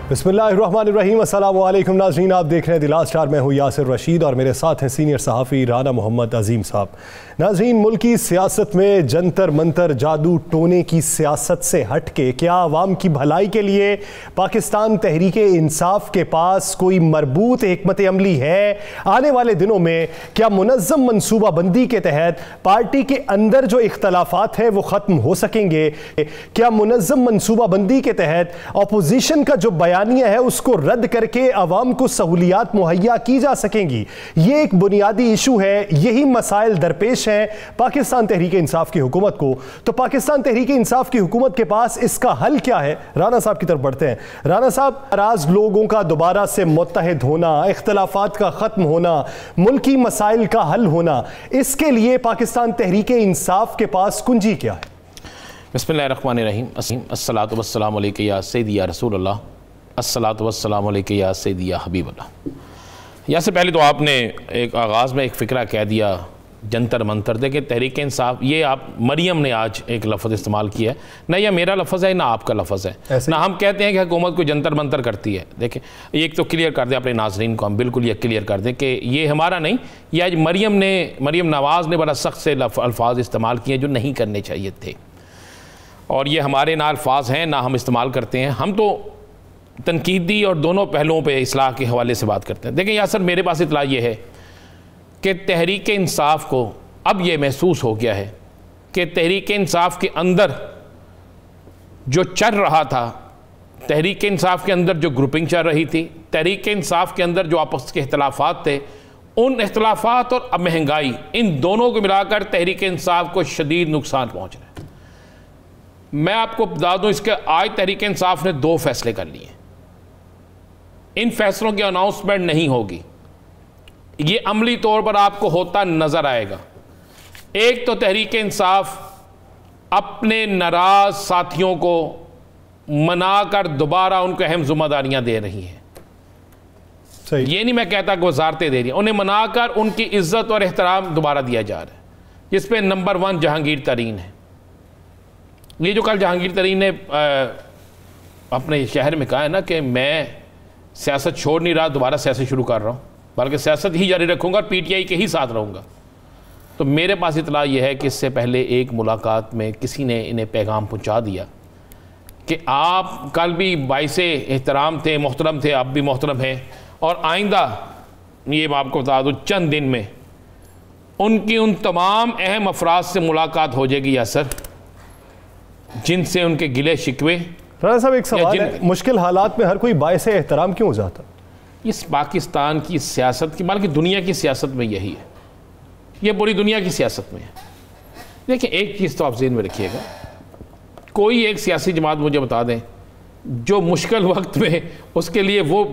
बिस्मिल्लाहिर्रहमानिर्रहीम। अस्सलाम वालेकुम नाज़रीन, आप देख रहे हैं द लास्ट आवर। मैं हूँ यासिर रशीद और मेरे साथ हैं सीनियर सहाफ़ी राना मोहम्मद अजीम साहब। नाज़रीन, मुल्की सियासत में जंतर मंतर जादू टोने की सियासत से हट के क्या आवाम की भलाई के लिए पाकिस्तान तहरीक इंसाफ के पास कोई मरबूत हिकमत अमली है? आने वाले दिनों में क्या मुनज़्ज़म मनसूबा बंदी के तहत पार्टी के अंदर जो इख्तलाफात हैं वो ख़त्म हो सकेंगे? क्या मुनज़्ज़म मनसूबा बंदी के तहत अपोजिशन का जो बयानिया है उसको रद्द करके अवाम को सहूलियात मुहैया की जा सकेंगी? ये एक बुनियादी इशू है। यही मसाइल दरपेश हैं पाकिस्तान तहरीक इंसाफ की हुकूमत को। तो पाकिस्तान तहरीक इंसाफ की हुकूमत के पास इसका हल क्या है? राना साहब की तरफ बढ़ते हैं। राना साहब, नाराज लोगों का दोबारा से मुत्तहिद होना, इख्तलाफात का ख़त्म होना, मुल्की मसाइल का हल होना, इसके लिए पाकिस्तान तहरीक इंसाफ के पास कुंजी क्या है? बिस्मिल्लाहिर्रहमानिर्रहीम। अस्सलातु वस्सलामु अलैका या सय्यदी या रसूलल्लाह, अस्सलातु वस्सलामु अलैका या सय्यदी या हबीबल्लाह। या से पहले तो आपने एक आगाज़ में एक फ़िक्रा कह दिया, जंतर मंतर। देखिए, तहरीक इंसाफ, ये आप मरियम ने आज एक लफ्ज़ इस्तेमाल किया है, ना यह मेरा लफ्ज़ है ना आपका लफ्ज़ है, ना हम कहते हैं कि हुकूमत को जंतर मंतर करती है। देखिए, एक तो क्लियर कर दें अपने नाज़रीन को, हम बिल्कुल ये क्लियर कर दें कि ये हमारा नहीं, ये आज मरियम नवाज़ ने बड़ा सख्त से अल्फाज इस्तेमाल किए जो नहीं करने चाहिए थे, और ये हमारे ना अल्फाज हैं ना हम इस्तेमाल करते हैं। हम तो तनकीदी और दोनों पहलुओं पे इस्लाह के हवाले से बात करते हैं। देखिए यार सर, मेरे पास इतला ये है कि तहरीक इंसाफ को अब ये महसूस हो गया है कि तहरीक इंसाफ के अंदर जो चल रहा था, तहरीक इंसाफ के अंदर जो ग्रुपिंग चल रही थी, तहरीक इंसाफ के अंदर जो आपस के इख्तलाफात थे, उन इख्तलाफात और अब महंगाई, इन दोनों को मिलाकर तहरीक इंसाफ को शदीद नुकसान पहुँच रहा है। मैं आपको बता दूँ, इसके आज तहरीक इंसाफ ने 2 फैसले कर लिए। इन फैसलों की अनाउंसमेंट नहीं होगी, ये अमली तौर पर आपको होता नजर आएगा। एक तो तहरीक इंसाफ अपने नाराज साथियों को मनाकर दोबारा उनको अहम जिम्मेदारियां दे रही है। सही। ये नहीं मैं कहता कि वजारतें दे रही हैं, उन्हें मनाकर उनकी इज्जत और एहतराम दोबारा दिया जा रहा है, जिस पे नंबर 1 जहांगीर तरीन है। ये जो कल जहांगीर तरीन ने अपने शहर में कहा है ना कि मैं सियासत छोड़ नहीं रहा, दोबारा सियासत शुरू कर रहा हूँ, बल्कि सियासत ही जारी रखूँगा और PTI के ही साथ रहूँगा। तो मेरे पास इतला ये है कि इससे पहले एक मुलाकात में किसी ने इन्हें पैगाम पहुँचा दिया कि आप कल भी बाइसे एहतराम थे, मोहतरम थे, आप भी मोहतरम हैं, और आइंदा ये मैं आपको बता दूँ चंद दिन में उनकी उन तमाम अहम अफराद से मुलाकात हो जाएगी या सर, जिनसे उनके गिले शिकवे। राना साहब, एक सवाल है, मुश्किल हालात में हर कोई बाइसे एहतराम क्यों हो जाता? इस पाकिस्तान की सियासत की, बल्कि दुनिया की सियासत में यही है, ये पूरी दुनिया की सियासत में है। देखिए, एक चीज़ तो आप ज़हन में रखिएगा, कोई एक सियासी जमात मुझे बता दें जो मुश्किल वक्त में उसके लिए वो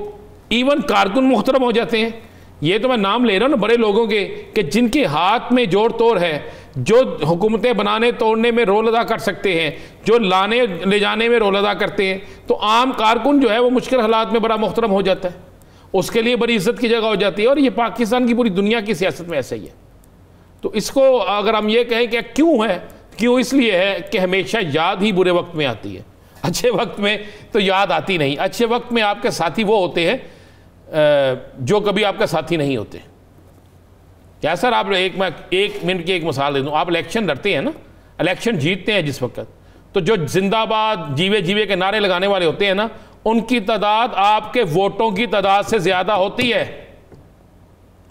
इवन कारकुन मोहतरम हो जाते हैं। ये तो मैं नाम ले रहा हूँ ना बड़े लोगों के, कि जिनके हाथ में जोड़ तोड़ है, जो हुकूमतें बनाने तोड़ने में रोल अदा कर सकते हैं, जो लाने ले जाने में रोल अदा करते हैं। तो आम कारकुन जो है वो मुश्किल हालात में बड़ा मोहतरम हो जाता है, उसके लिए बड़ी इज्जत की जगह हो जाती है। और ये पाकिस्तान की पूरी दुनिया की सियासत में ऐसा ही है। तो इसको अगर हम ये कहें कि क्यों है, क्यों इसलिए है कि हमेशा याद ही बुरे वक्त में आती है, अच्छे वक्त में तो याद आती नहीं। अच्छे वक्त में आपके साथी वो होते हैं जो कभी आपका साथी नहीं होते। क्या सर, आप मैं 1 मिनट की एक मिसाल दे दूँ। आप इलेक्शन लड़ते हैं ना, इलेक्शन जीतते हैं जिस वक्त, तो जो जिंदाबाद जीवे जीवे के नारे लगाने वाले होते हैं ना, उनकी तादाद आपके वोटों की तादाद से ज्यादा होती है।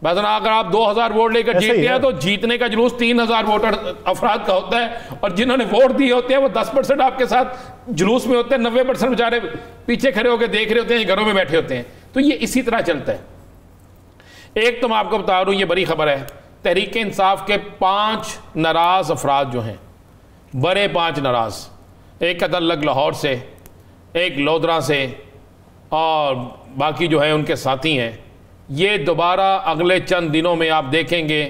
बस अगर आप 2000 वोट लेकर जीतते हैं तो जीतने का जुलूस 3000 वोटर अफराद का होता है, और जिन्होंने वोट दिए होते हैं वो 10% आपके साथ जुलूस में होते हैं, 90% बेचारे पीछे खड़े होकर देख रहे होते हैं, घरों में बैठे होते हैं। तो ये इसी तरह चलता है। एक तो मैं आपको बता रहा हूँ, ये बड़ी खबर है, तहरीक इंसाफ के 5 नाराज अफराद जो हैं, बड़े 5 नाराज, एक अदलग लाहौर से, एक लोधरा से, और बाकी जो है उनके साथी हैं, ये दोबारा अगले चंद दिनों में आप देखेंगे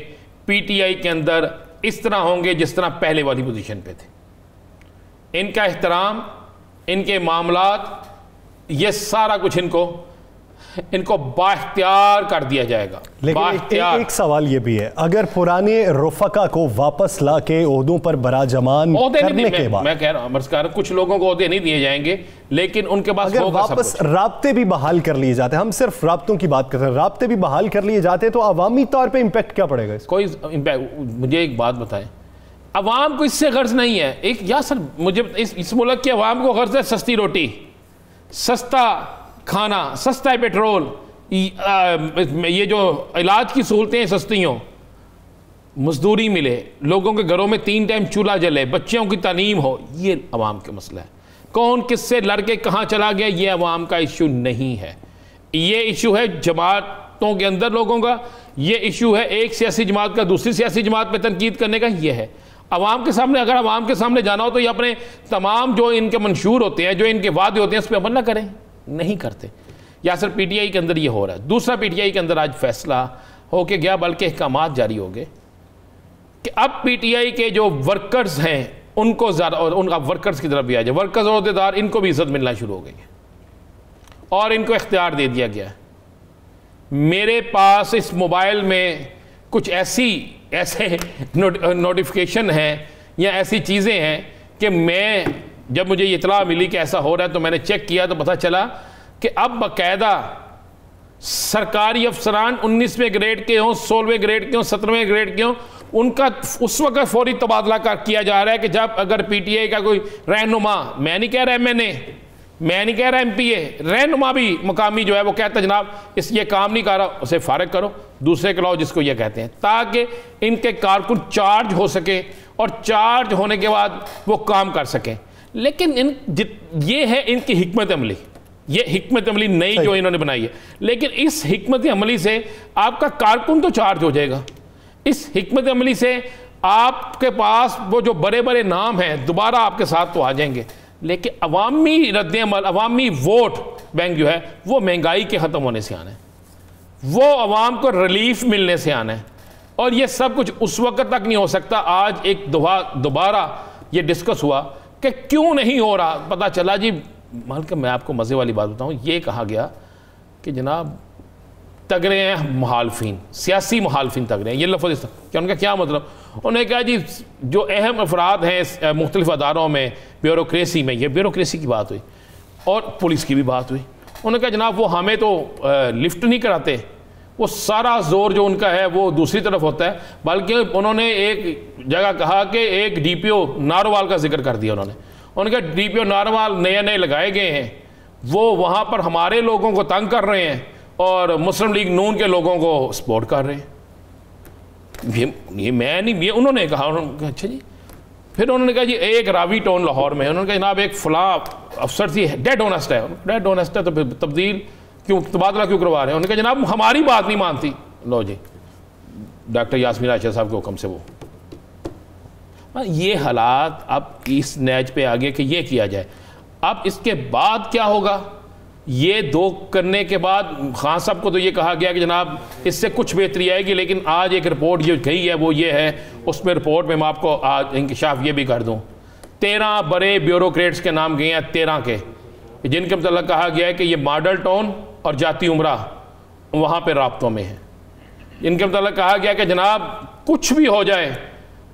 PTI के अंदर इस तरह होंगे जिस तरह पहले वाली पोजीशन पे थे। इनका एहतराम, इनके मामलात, ये सारा कुछ इनको इनको बाख्तियार कर दिया जाएगा। लेकिन एक सवाल ये भी है, अगर पुराने रुफका को वापस ला के ओहदों पर बराजमान करने के बाद, मैं कह रहा हूं कुछ लोगों को ओहदे नहीं दिए जाएंगे, लेकिन उनके पास अगर वापस राब्ते भी बहाल कर लिए जाते हैं, हम सिर्फ राब्तों की बात कर रहे हैं, राब्ते भी बहाल कर लिए जाते हैं तो अवामी तौर पर इंपैक्ट क्या पड़ेगा? कोई इंपैक्ट, मुझे एक बात बताएं, अवाम को इससे गर्ज नहीं है। एक या सर मुझे इस मुल्क के अवाम को गर्ज है सस्ती रोटी, सस्ता खाना, सस्ता है पेट्रोल, ये जो इलाज की सहूलतें सस्ती हों, मजदूरी मिले, लोगों के घरों में 3 टाइम चूल्हा जले, बच्चों की तालीम हो, ये अवाम का मसला है। कौन किससे लड़के कहाँ चला गया, ये अवाम का इशू नहीं है। ये इशू है जमातों के अंदर लोगों का, ये इशू है एक सियासी जमात का दूसरी सियासी जमात पर तनकीद करने का। ये है अवाम के सामने, अगर अवाम के सामने जाना हो तो ये अपने तमाम जो इनके मंशूर होते हैं, जो इनके वादे होते हैं, उस पर अमल ना करें, नहीं करते। या सर पीटीआई के अंदर ये हो रहा है। दूसरा, पीटीआई के अंदर आज फैसला होके गया, बल्कि अहकामात जारी हो गए कि अब पीटीआई के जो वर्कर्स हैं उनको ज़्यादा, और उनका वर्कर्स की तरफ भी आ जाए, वर्कर्स और अहदेदार, इनको भी इज्जत मिलना शुरू हो गई है और इनको इख्तियार दे दिया गया है। मेरे पास इस मोबाइल में कुछ ऐसे नोटिफिकेशन हैं या ऐसी चीज़ें हैं कि मैं, जब मुझे ये इतला मिली कि ऐसा हो रहा है तो मैंने चेक किया तो पता चला कि अब बाकायदा सरकारी अफसरान 19वें ग्रेड के हों, 16वें ग्रेड के हों, 17वें ग्रेड के हों, उनका उस वक्त फौरी तबादला किया जा रहा है कि जब अगर पीटीआई का कोई रहनुमा, मैं नहीं कह रहा एमएनए, मैं नहीं कह रहा एमपीए, रहनुमा भी मकामी जो है वो कहता है जनाब ये काम नहीं कर रहा, उसे फारिग करो, दूसरे को लाओ, जिसको ये कहते हैं, ताकि इनके कारकुन चार्ज हो सके और चार्ज होने के बाद वो काम कर सकें। लेकिन ये है इनकी हिकमत अमली, ये हिकमत अमली नई जो इन्होंने बनाई है। लेकिन इस हिकमत अमली से आपका कारकुन तो चार्ज हो जाएगा, इस हिकमत अमली से आपके पास वो जो बड़े बड़े नाम हैं दोबारा आपके साथ तो आ जाएंगे, लेकिन अवामी रद्द-ए-अमल, अवामी वोट बैंक जो है वो महंगाई के ख़त्म होने से आना है, वो अवाम को रिलीफ मिलने से आना है, और ये सब कुछ उस वक्त तक नहीं हो सकता। आज एक दोबारा ये डिस्कस हुआ कि क्यों नहीं हो रहा, पता चला जी, बल्कि मैं आपको मज़े वाली बात बताऊं, ये कहा गया कि जनाब तगड़े हैं मुखालिफिन, सियासी मुखालिफिन तगड़े हैं, ये लफ्ज़ क्या, उनका क्या मतलब? उन्होंने कहा जी जो अहम अफराद हैं मुख्तलिफ अदारों में, ब्यूरोक्रेसी में, ये ब्यूरोक्रेसी की बात हुई और पुलिस की भी बात हुई। उन्होंने कहा जनाब वो हमें तो लिफ्ट नहीं कराते, वो सारा जोर जो उनका है वो दूसरी तरफ होता है। बल्कि उन्होंने एक जगह कहा कि एक डीपीओ नारोवाल का जिक्र कर दिया उन्होंने कहा डीपीओ नारोवाल नए लगाए गए हैं, वो वहाँ पर हमारे लोगों को तंग कर रहे हैं और मुस्लिम लीग नून के लोगों को सपोर्ट कर रहे हैं। ये मैं नहीं, ये उन्होंने कहा। अच्छा जी, फिर उन्होंने कहा जी एक रावी टाउन लाहौर में, उन्होंने कहा जनाब एक फला अफसर थी, डेड ऑनेस्ट है, डेड ऑनेस्ट है तो फिर तब्दील क्यों, तबादला क्यों करवा रहे हैं? उन्होंने कहा जनाब हमारी बात नहीं मानती। लो जी, डॉक्टर यास्मीन आयशा साहब के हुक्म से वो, ये हालात अब इस नैज पे आ गए कि ये किया जाए। अब इसके बाद क्या होगा, ये दो करने के बाद खान साहब को तो ये कहा गया कि जनाब इससे कुछ बेहतरी आएगी, लेकिन आज एक रिपोर्ट जो गई है वो ये है, उसमें रिपोर्ट में मैं आपको आज इंकशाफ ये भी कर दूं, 13 बड़े ब्यूरोक्रेट्स के नाम गए हैं, 13 के, जिनके मतलब कहा गया है कि ये मॉडल टाउन और जाती उमरा वहाँ पर राब्तों में है। इनके मतलब कहा गया कि जनाब कुछ भी हो जाए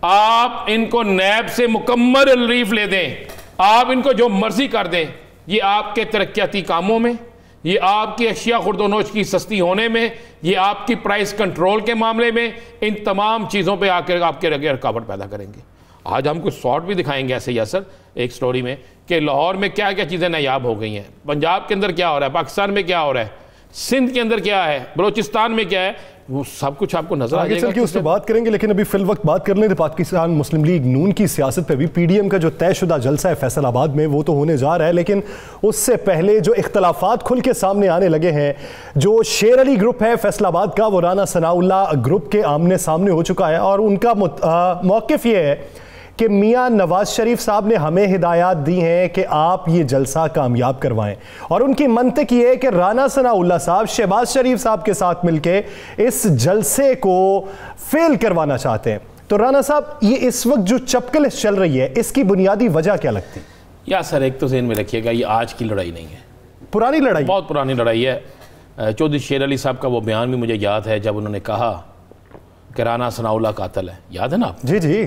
आप इनको नैब से मुकम्मल रिलीफ ले दें, आप इनको जो मर्जी कर दें, ये आपके तरक्याती कामों में, ये आपकी अशिया खुर्दोनोश की सस्ती होने में, ये आपकी प्राइस कंट्रोल के मामले में, इन तमाम चीज़ों पे आकर आपके आगे रुकावट पैदा करेंगे। आज हम कुछ शॉर्ट भी दिखाएंगे ऐसे यासर एक स्टोरी में कि लाहौर में क्या क्या चीज़ें नायाब हो गई हैं, पंजाब के अंदर क्या हो रहा है, पाकिस्तान में क्या हो रहा है, सिंध के अंदर क्या है, बलोचिस्तान में क्या है, वो सब कुछ आपको नजर आ जाएगा। चल के उस पर बात करेंगे, लेकिन अभी फिल वक्त बात कर लें तो पाकिस्तान मुस्लिम लीग नून की सियासत पे भी पीडीएम का जो तयशुदा जलसा है फैसलाबाद में वो तो होने जा रहा है, लेकिन उससे पहले जो इख्तलाफात खुल के सामने आने लगे हैं, जो शेर अली ग्रुप है फैसलाबाद का वो राना सनाउल्लाह ग्रुप के आमने सामने हो चुका है और उनका मौक़िफ़ ये है कि मियां नवाज शरीफ साहब ने हमें हिदायत दी हैं कि आप ये जलसा कामयाब करवाएं, और उनकी मंतक ये है कि राना सनाउल्लाह साहब शहबाज शरीफ साहब के साथ मिलके इस जलसे को फेल करवाना चाहते हैं। तो राना साहब, ये इस वक्त जो चपकलिश चल रही है इसकी बुनियादी वजह क्या लगती है? या सर एक तो ज़हन में रखिएगा, ये आज की लड़ाई नहीं है, पुरानी लड़ाई, बहुत पुरानी लड़ाई है। चौधरी शेर अली साहब का वो बयान भी मुझे याद है जब उन्होंने कहा कि राना सनाउल्लाह कातिल है, याद है ना आप? जी जी,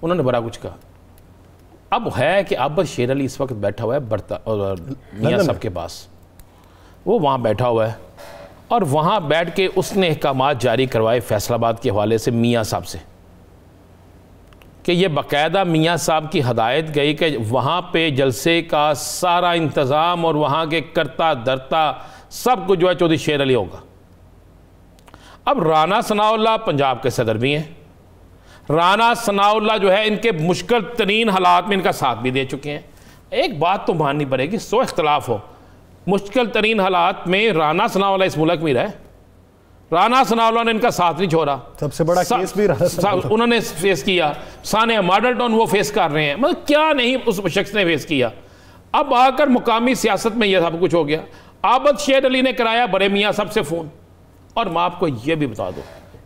उन्होंने बड़ा कुछ कहा। अब है कि अब शेर अली इस वक्त बैठा हुआ है मियाँ साहब के पास, वो वहाँ बैठा हुआ है और वहाँ बैठ के उसने अहकामात जारी करवाए फैसलाबाद के हवाले से मियाँ साहब से कि ये बाकायदा मियाँ साहब की हदायत गई कि वहाँ पे जलसे का सारा इंतज़ाम और वहाँ के करता धरता सब कुछ जो है चौधरी शेर अली होगा। अब राना सनाउल्लाह पंजाब के सदर भी हैं, राना सनाउल्लाह जो है इनके मुश्किल तरीन हालात में इनका साथ भी दे चुके हैं। एक बात तो माननी पड़ेगी, सो इख्तलाफ हो, मुश्किल तरीन हालात में राना सनाउल्लाह इस मुल्क में रहे, राना सनाउल्लाह ने इनका साथ नहीं छोड़ा। सबसे बड़ा केस भी उन्होंने फेस किया, सानिया मॉडल टाउन वो फेस कर रहे हैं, मतलब क्या नहीं उस शख्स ने फेस किया। अब आकर मुकामी सियासत में यह सब कुछ हो गया। आबद शेर अली ने कराया बड़े मियाँ साहब से फ़ोन। और मैं आपको ये भी बता दूँ,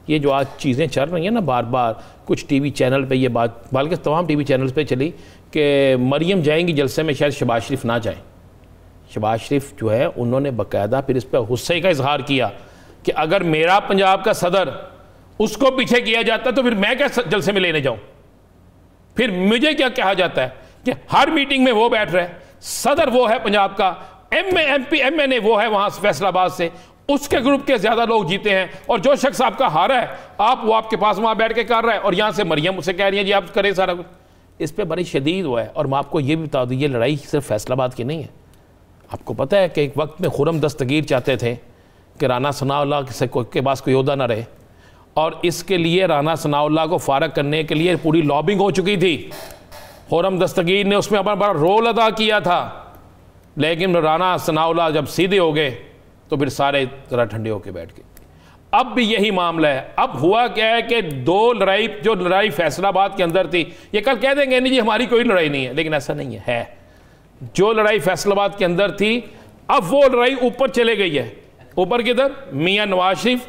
ये जो आज चीज़ें चल रही हैं ना, बार बार कुछ टीवी चैनल पे ये बात, बल्कि तमाम टीवी चैनल्स पे चली कि मरियम जाएंगी जलसे में, शायद शहबाज शरीफ ना जाएं। शहबाज शरीफ जो है उन्होंने बाकायदा फिर इस पर गुस्से का इजहार किया कि अगर मेरा पंजाब का सदर उसको पीछे किया जाता तो फिर मैं क्या जलसे में लेने जाऊं, फिर मुझे क्या कहा जाता है कि हर मीटिंग में वो बैठ रहे, सदर वो है पंजाब का, MP MNA वो है वहां फैसलाबाद से, उसके ग्रुप के ज्यादा लोग जीते हैं, और जो शख्स आपका हारा है आप वो आपके पास वहां बैठ के कर रहा है, और यहां से मरियम उसे कह रही है जी आप करें सारा कुछ। इस पर बड़ी शदीद हुआ है। और मैं आपको ये भी बता दूं, ये लड़ाई सिर्फ फैसलाबाद की नहीं है। आपको पता है कि एक वक्त में खुर्रम दस्तगीर चाहते थे कि राना सनाउल्लाह के पास कोई ओहदा ना रहे, और इसके लिए राना सनाउल्लाह को फारग करने के लिए पूरी लॉबिंग हो चुकी थी। खुर्रम दस्तगीर ने उसमें अपना बड़ा रोल अदा किया था, लेकिन राना सनाउल्लाह जब सीधे हो गए तो फिर सारे जरा ठंडे होकर बैठ गए। अब भी यही मामला है। अब हुआ क्या है कि जो लड़ाई फैसलाबाद के अंदर थी, ये कल कह देंगे नहीं जी हमारी कोई लड़ाई नहीं है, लेकिन ऐसा नहीं है। जो लड़ाई फैसलाबाद के अंदर थी, अब वो लड़ाई ऊपर चले गई है। ऊपर किधर? मियां नवाज शरीफ,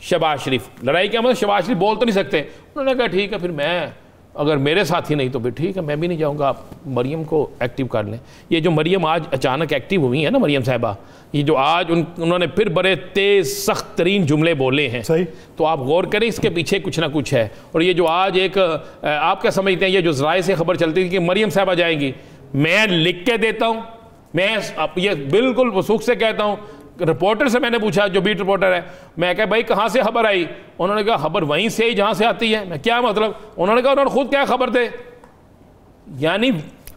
शहबाज शरीफ। लड़ाई क्या मतलब, शहबाज शरीफ बोल तो नहीं सकते, उन्होंने कहा ठीक है फिर मैं, अगर मेरे साथ ही नहीं तो फिर ठीक है मैं भी नहीं जाऊंगा, आप मरियम को एक्टिव कर लें। ये जो मरियम आज अचानक एक्टिव हुई है ना, मरियम साहिबा, ये जो आज उन्होंने फिर बड़े तेज सख्त तरीन जुमले बोले हैं, सही, तो आप गौर करें इसके पीछे कुछ ना कुछ है। और ये जो आज एक आप क्या समझते हैं, ये जो ज़राए से खबर चलती थी कि मरियम साहिबा जाएंगी, मैं लिख के देता हूँ, मैं ये बिल्कुल वसूख से कहता हूँ, रिपोर्टर से मैंने पूछा जो बीट रिपोर्टर है, मैं कहा भाई कहाँ से खबर आई? उन्होंने कहा खबर वहीं से ही जहाँ से आती है। मैं क्या मतलब? उन्होंने कहा उन्होंने खुद क्या खबर दे, यानी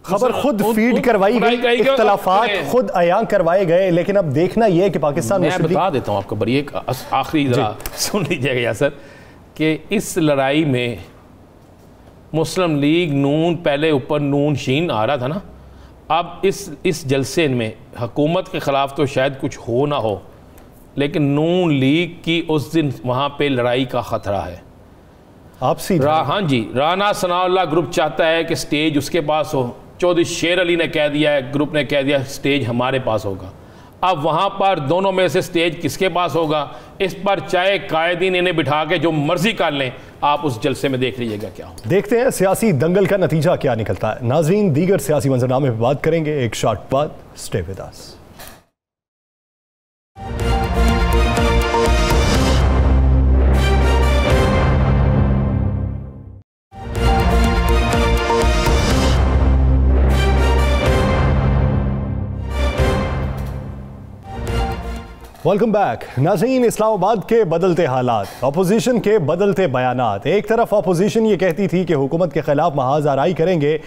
खबर खुद फीड करवाई गई, इख्तलाफात खुद अयां करवाए गए। लेकिन अब देखना यह है कि पाकिस्तान, मैं बता देता हूँ आपको बड़ी एक आखिरी जरा सुन लीजिएगा यासर, कि इस लड़ाई में मुस्लिम लीग नून, पहले ऊपर नून शीन आ रहा था ना, अब इस जलसे में हुकूमत के ख़िलाफ़ तो शायद कुछ हो ना हो, लेकिन नून लीग की उस दिन वहाँ पे लड़ाई का ख़तरा है। आपसी हाँ जी, राना सनाउल्लाह ग्रुप चाहता है कि स्टेज उसके पास हो, चौधरी शेर अली ने कह दिया है, ग्रुप ने कह दिया स्टेज हमारे पास होगा। अब वहाँ पर दोनों में से स्टेज किसके पास होगा, इस पर चाहे कायदीन इन्हें बिठा के जो मर्जी कर लें, आप उस जलसे में देख लीजिएगा क्या हो। देखते हैं सियासी दंगल का नतीजा क्या निकलता है। नाज़रीन, दीगर सियासी मंजरनामे पर बात करेंगे एक शॉर्ट बाद। Stay with us. Welcome back. नाज़रीन, इस्लामाबाद के बदलते हालात, अपोजिशन के बदलते बयानात। एक तरफ अपोजिशन ये कहती थी कि हुकूमत के खिलाफ महाज आराई करेंगे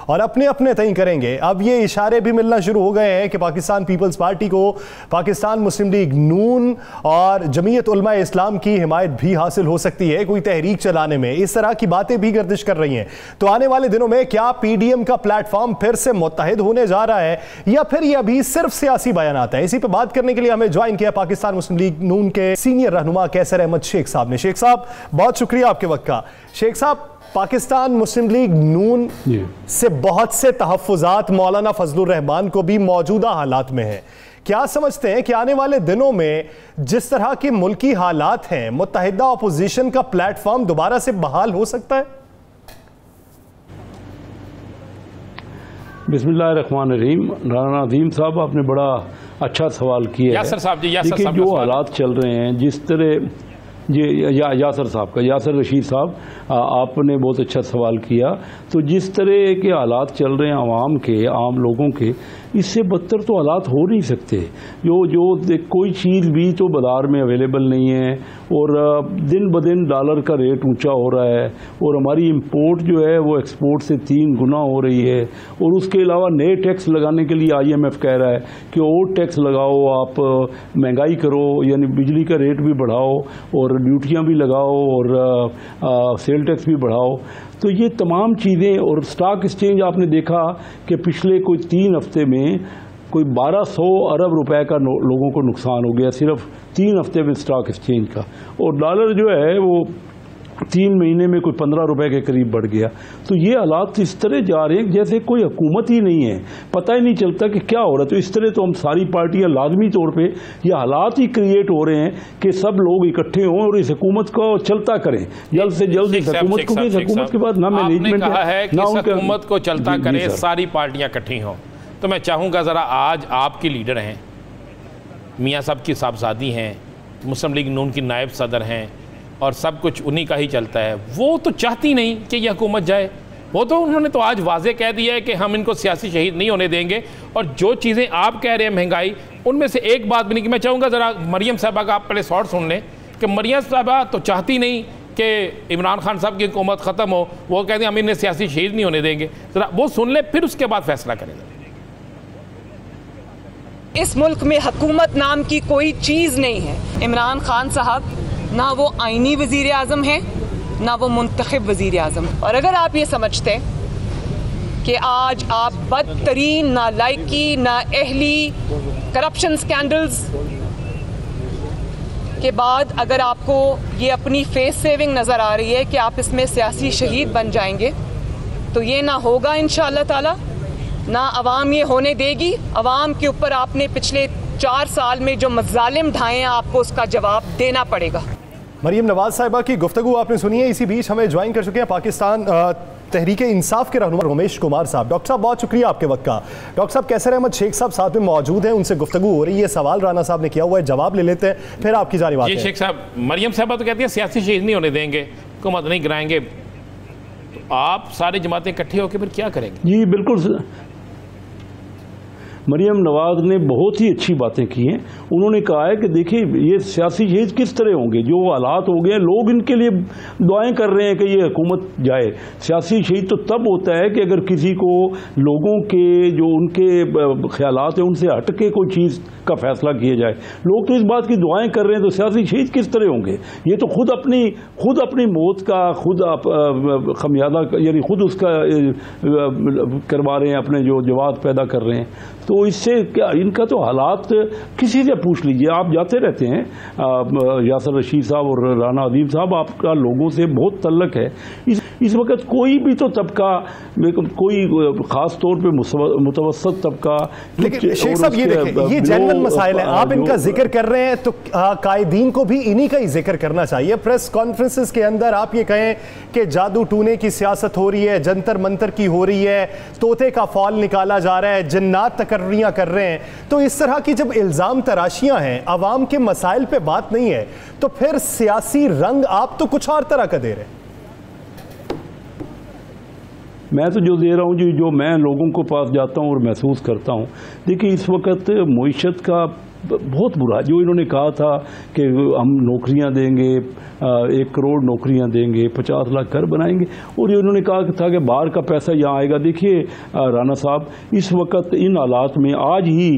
और अपने अपने तय करेंगे। अब ये इशारे भी मिलना शुरू हो गए हैं कि पाकिस्तान पीपल्स पार्टी को पाकिस्तान मुस्लिम लीग नून और जमीयत उलमा इस्लाम की हिमायत भी हासिल हो सकती है कोई तहरीक चलाने में। इस तरह की बातें भी गर्दिश कर रही हैं। तो आने वाले दिनों में क्या PDM का प्लेटफॉर्म फिर से मुत्तहिद होने जा रहा है, या फिर ये अभी सिर्फ सियासी बयानात है? इसी पर बात करने के लिए हमें ज्वाइन किया पाकिस्तान मुस्लिम लीग नून के सीनियर रहनुमा कैसर अहमद शेख साहब ने। शेख साहब, बहुत शुक्रिया आपके वक्त का। शेख साहब, पाकिस्तान मुस्लिम लीग नून से बहुत से तहफ़्फ़ुज़ात मौलाना फजलुर रहमान को भी मौजूदा हालात में है। क्या समझते हैं कि आने वाले दिनों में जिस तरह के मुल्की हालात हैं, मुत्तहिदा अपोजिशन का प्लेटफॉर्म दोबारा से बहाल हो सकता है? बिस्मिल्लाहिर्रहमानिर्रहीम। राना अज़ीम साहब, आपने बड़ा अच्छा सवाल किया है। यासर साहब जी, यासर देखिए साहब जो हालात चल रहे हैं, जिस तरह यासर साहब का, यासर रशीद साहब, आपने बहुत अच्छा सवाल किया। तो जिस तरह के हालात चल रहे हैं आवाम के, आम लोगों के, इससे बदतर तो हालात हो नहीं सकते। कोई चीज़ भी तो बाज़ार में अवेलेबल नहीं है और दिन ब दिन डॉलर का रेट ऊंचा हो रहा है और हमारी इंपोर्ट जो है वो एक्सपोर्ट से 3 गुना हो रही है। और उसके अलावा नए टैक्स लगाने के लिए IMF कह रहा है कि और टैक्स लगाओ, आप महंगाई करो, यानी बिजली का रेट भी बढ़ाओ और ड्यूटियाँ भी लगाओ और सेल टैक्स भी बढ़ाओ। तो ये तमाम चीज़ें, और स्टॉक एक्सचेंज आपने देखा कि पिछले कोई 3 हफ्ते में कोई 1200 अरब रुपए का लोगों को नुकसान हो गया सिर्फ 3 हफ्ते में स्टॉक एक्सचेंज का। और डॉलर जो है वो 3 महीने में कोई 15 रुपए के करीब बढ़ गया। तो ये हालात इस तरह जा रहे हैं जैसे कोई हुकूमत ही नहीं है, पता ही नहीं चलता कि क्या हो रहा है। तो इस तरह तो हम सारी पार्टियां लाजमी तौर पे ये हालात ही क्रिएट हो रहे हैं कि सब लोग इकट्ठे हों और इस हुकूमत को चलता करें जल्द से जल्द। इस हुकूमत को, इस हुकूमत के बाद ना मैनेजमेंट है कि हुकूमत को चलता करे, सारी पार्टियां इकट्ठी हों। तो मैं चाहूँगा ज़रा, आज आपके लीडर हैं, मियाँ साहब की साहबजादी हैं, मुस्लिम लीग नून की नायब सदर हैं और सब कुछ उन्हीं का ही चलता है। वो तो चाहती नहीं कि यह हुकूमत जाए। वो तो उन्होंने तो आज वाजे कह दिया है कि हम इनको सियासी शहीद नहीं होने देंगे। और जो चीज़ें आप कह रहे हैं महंगाई, उनमें से एक बात भी नहीं कि मैं चाहूँगा ज़रा मरियम साहबा का आप पहले शॉर्ट सुन लें कि मरियम साहबा तो चाहती नहीं कि इमरान खान साहब की हुकूमत ख़त्म हो। वो कहते हैं हम इन्हें सियासी शहीद नहीं होने देंगे। ज़रा वो सुन लें, फिर उसके बाद फैसला करेंगे। इस मुल्क में हुकूमत नाम की कोई चीज़ नहीं है। इमरान खान साहब ना वो आईनी वज़ीर आज़म है, ना वो मुंतखब वज़ीर आज़म। और अगर आप ये समझते कि आज आप बदतरीन, नालायकी, नाअहली, करप्शन स्कैंडल्स के बाद अगर आपको ये अपनी फेस सेविंग नज़र आ रही है कि आप इसमें सियासी शहीद बन जाएंगे, तो ये ना होगा इंशाअल्लाह ताला, ना अवाम ये होने देगी। अवाम के ऊपर आपने पिछले 4 साल में जो मज़ालिम ढाए हैं, आपको उसका जवाब देना पड़ेगा। मरियम नवाज साहिबा की गुफ्तगू आपने सुनी है। इसी बीच हमें ज्वाइन कर चुके हैं पाकिस्तान तहरीक इंसाफ के रहनुमा रमेश कुमार साहब। डॉक्टर साहब, बहुत शुक्रिया आपके वक्त का। डॉक्टर साहब, कैसर अहमद शेख साहब साथ में मौजूद हैं, उनसे गुफ्तगू हो रही है। सवाल राना साहब ने किया हुआ है, जवाब ले लेते हैं, फिर आपकी जानिब आते हैं। शेख साहब, मरियम साहबा तो कहती है सियासी शहीद नहीं होने देंगे, हुकूमत नहीं गिराएंगे। तो आप सारी जमातें इकट्ठी होकर फिर क्या करेंगे? जी बिल्कुल, मरियम नवाज ने बहुत ही अच्छी बातें की हैं। उन्होंने कहा है कि देखिए ये सियासी शहीद किस तरह होंगे, जो हालात हो गए, लोग इनके लिए दुआएं कर रहे हैं कि ये हुकूमत जाए। सियासी शहीद तो तब होता है कि अगर किसी को लोगों के जो उनके ख्यालात हैं उनसे हट के कोई चीज़ का फैसला किया जाए। लोग तो इस बात की दुआएं कर रहे हैं, तो सियासी शहीद किस तरह होंगे? ये तो खुद अपनी मौत का खुद खमियाजा, यानी खुद उसका करवा रहे हैं, अपने जो जवाब पैदा कर रहे हैं। तो इससे क्या, इनका तो हालात किसी से पूछ लीजिए, आप जाते रहते हैं। यासर रशीद साहब और राना अज़ीम साहब, आपका लोगों से बहुत तल्लक है। इस वक्त कोई भी तो तबका, कोई ख़ास तौर पे मुतवस्सत तबका, लेकिन शेख साहब ये देखें, ये जेन्युइन मसाइल है, आप इनका जिक्र कर रहे हैं, तो कायदीन को भी इन्हीं का ही जिक्र करना चाहिए। प्रेस कॉन्फ्रेंसेस के अंदर आप ये कहें कि जादू टूने की सियासत हो रही है, जंतर मंतर की हो रही है, तोते का फॉल निकाला जा रहा है, जन्नात तकर्रियां कर रहे हैं, तो इस तरह की जब इल्ज़ाम तराशियां हैं, अवाम के मसाइल पे बात नहीं है, तो फिर सियासी रंग आप तो कुछ और तरह का दे रहे हैं। मैं तो जो दे रहा हूँ, जो मैं लोगों को पास जाता हूँ और महसूस करता हूँ। देखिए इस वक्त मईशत का बहुत बुरा, जो इन्होंने कहा था कि हम नौकरियां देंगे, 1 करोड़ नौकरियां देंगे, 50 लाख घर बनाएंगे, और ये उन्होंने कहा था कि बाहर का पैसा यहाँ आएगा। देखिए राना साहब, इस वक्त इन हालात में आज ही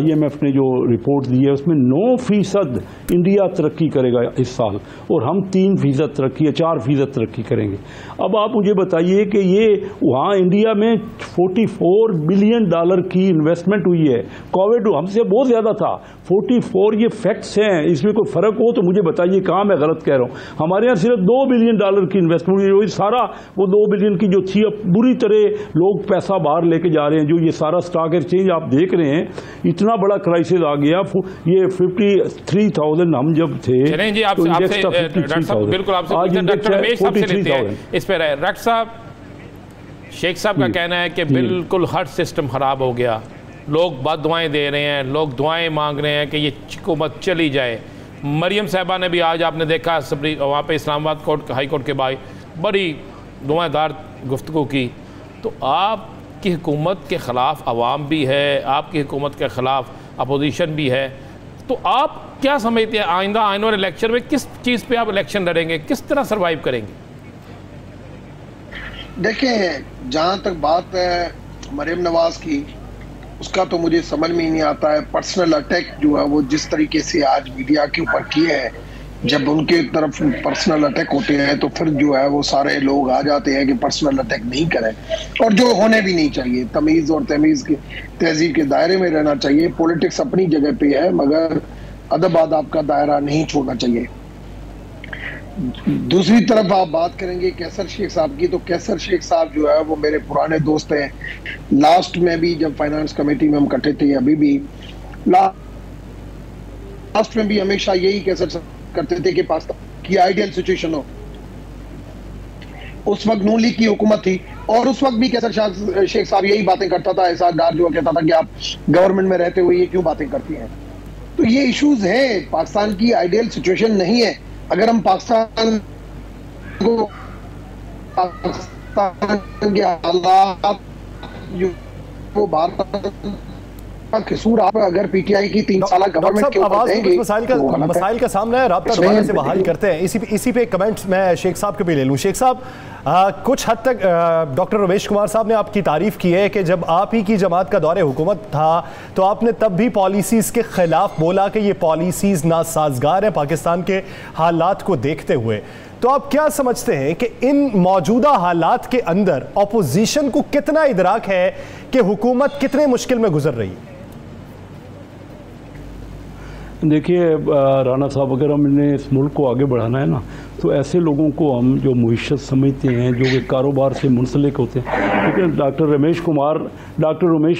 IMF ने जो रिपोर्ट दी है उसमें 9% इंडिया तरक्की करेगा इस साल, और हम 3% तरक्की या 4% तरक्की करेंगे। अब आप मुझे बताइए कि ये वहाँ इंडिया में $44 बिलियन की इन्वेस्टमेंट हुई है। कोविड हमसे बहुत ज़्यादा था, 44, ये फैक्ट्स हैं, इसमें कोई फ़र्क हो तो मुझे बताइए कहाँ मैं गलत कह रहा हूँ। हमारे यहाँ सिर्फ $2 बिलियन की इन्वेस्टमेंट हुई, सारा वो 2 बिलियन की जो थी, अब बुरी तरह लोग पैसा बाहर लेके जा रहे हैं। जो ये सारा स्टॉक एक्सचेंज आप देख रहे हैं, इतना बड़ा क्राइसिस आ गया। ये 53,000 हम जब थे, तो इंडेक्स था 53,000। बिल्कुल आपसे डॉक्टर रमेश साहब से लेते हैं इस पर। डॉक्टर साहब, शेख साहब का कहना है कि बिल्कुल हर सिस्टम ख़राब हो गया, लोग बददुआएं दे रहे हैं, लोग दुआएं मांग रहे हैं कि ये हुकूमत चली जाए। मरियम साहबा ने भी आज आपने देखा वहाँ पे इस्लामाबाद कोर्ट हाई कोर्ट के बाहर बड़ी दुआदार गुफ्तगू की। तो आपकी हुकूमत के ख़िलाफ़ अवाम भी है, आपकी हुकूमत के ख़िलाफ़ अपोजिशन भी है, तो आप क्या समझते हैं आइंदा आने वाले इलेक्शन में किस चीज़ पे आप इलेक्शन लड़ेंगे, किस तरह सर्वाइव करेंगे? देखें, जहाँ तक बात है मरियम नवाज की, उसका तो मुझे समझ में ही नहीं आता है। पर्सनल अटैक जो है वो जिस तरीके से आज मीडिया के ऊपर किए हैं, जब उनके तरफ पर्सनल अटैक होते हैं तो फिर जो है वो सारे लोग आ जाते हैं कि पर्सनल अटैक नहीं करें, और जो होने भी नहीं चाहिए। तमीज़ और तमीज़ के तहजीब के दायरे में रहना चाहिए। पॉलिटिक्स अपनी जगह पे है, मगर अदब आदाब का दायरा नहीं छोड़ना चाहिए। दूसरी तरफ आप बात करेंगे कैसर शेख साहब की, तो कैसर शेख साहब जो है वो मेरे पुराने दोस्त हैं। लास्ट में भी जब फाइनेंस कमेटी में हम इकट्ठे थे, अभी भी लास्ट में भी हमेशा यही कैसर करते थे कि पाकिस्तान की आइडियल सिचुएशन हो। उस वक्त नून लीग की हुकूमत थी और उस वक्त भी कैसर शेख साहब यही बातें करता था। ऐसा डार जो कहता था कि आप गवर्नमेंट में रहते हुए ये क्यों बातें करती हैं। तो ये इश्यूज हैं, पाकिस्तान की आइडियल सिचुएशन नहीं है। अगर हम पाकिस्तान को पाकिस्तान के हालात जो भारत का कसूर, आप अगर पीटीआई की 3 साल गवर्नमेंट के ऊपर देंगे, मसाइल का सामना है, राब्ता दोबारा से बहाल करते हैं। इसी पे कमेंट्स मैं शेख साहब के भी ले लूं। शेख साहब, कुछ हद तक डॉक्टर रमेश कुमार साहब ने आपकी तारीफ की है कि जब आप ही की जमात का दौरे हुकूमत था तो आपने तब भी पॉलिसीज़ के खिलाफ बोला कि ये पॉलिसीज़ नासाजगार हैं पाकिस्तान के हालात को देखते हुए। तो आप क्या समझते हैं कि इन मौजूदा हालात के अंदर अपोजिशन को कितना इदराक है कि हुकूमत कितने मुश्किल में गुजर रही है? देखिए राना साहब, अगर हमने इस मुल्क को आगे बढ़ाना है ना, तो ऐसे लोगों को हम जो मुइशत समझते हैं, जो कि कारोबार से मुंसलिक होते हैं, लेकिन डॉक्टर रमेश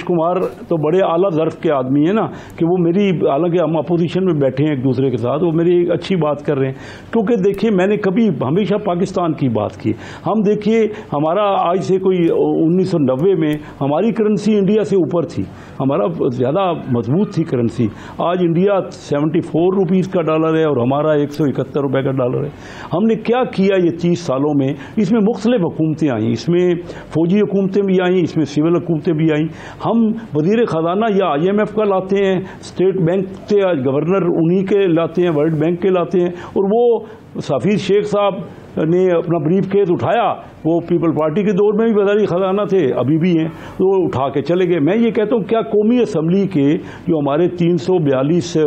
कुमार तो बड़े आला ज़र्फ़ के आदमी हैं ना, कि वो मेरी, हालांकि हम अपोजिशन में बैठे हैं एक दूसरे के साथ, वो मेरी एक अच्छी बात कर रहे हैं। क्योंकि देखिए, मैंने कभी हमेशा पाकिस्तान की बात की। हम देखिए, हमारा आज से कोई 1990 में हमारी करेंसी इंडिया से ऊपर थी, हमारा ज़्यादा मजबूत थी करेंसी। आज इंडिया 74 रुपीज़ का डॉलर है और हमारा 171 रुपये का डॉलर है। हमने क्या किया ये 30 सालों में? इसमें मुख्तलिफ हुकूमतें आई, इसमें फौजी हुकूमतें भी आई, इसमें सिविल हुकूमतें भी आई। हम वज़ीर ख़जाना या IMF का लाते हैं, स्टेट बैंक से गवर्नर उन्हीं के लाते हैं, वर्ल्ड बैंक के लाते हैं, और वो सफ़ीर शेख साहब ने अपना ब्रीफ केस उठाया। वो पीपल पार्टी के दौर में भी वज़ीर ख़जाना थे, अभी भी हैं, तो वो उठा के चले गए। मैं ये कहता हूँ, क्या कौमी असम्बली के जो हमारे 342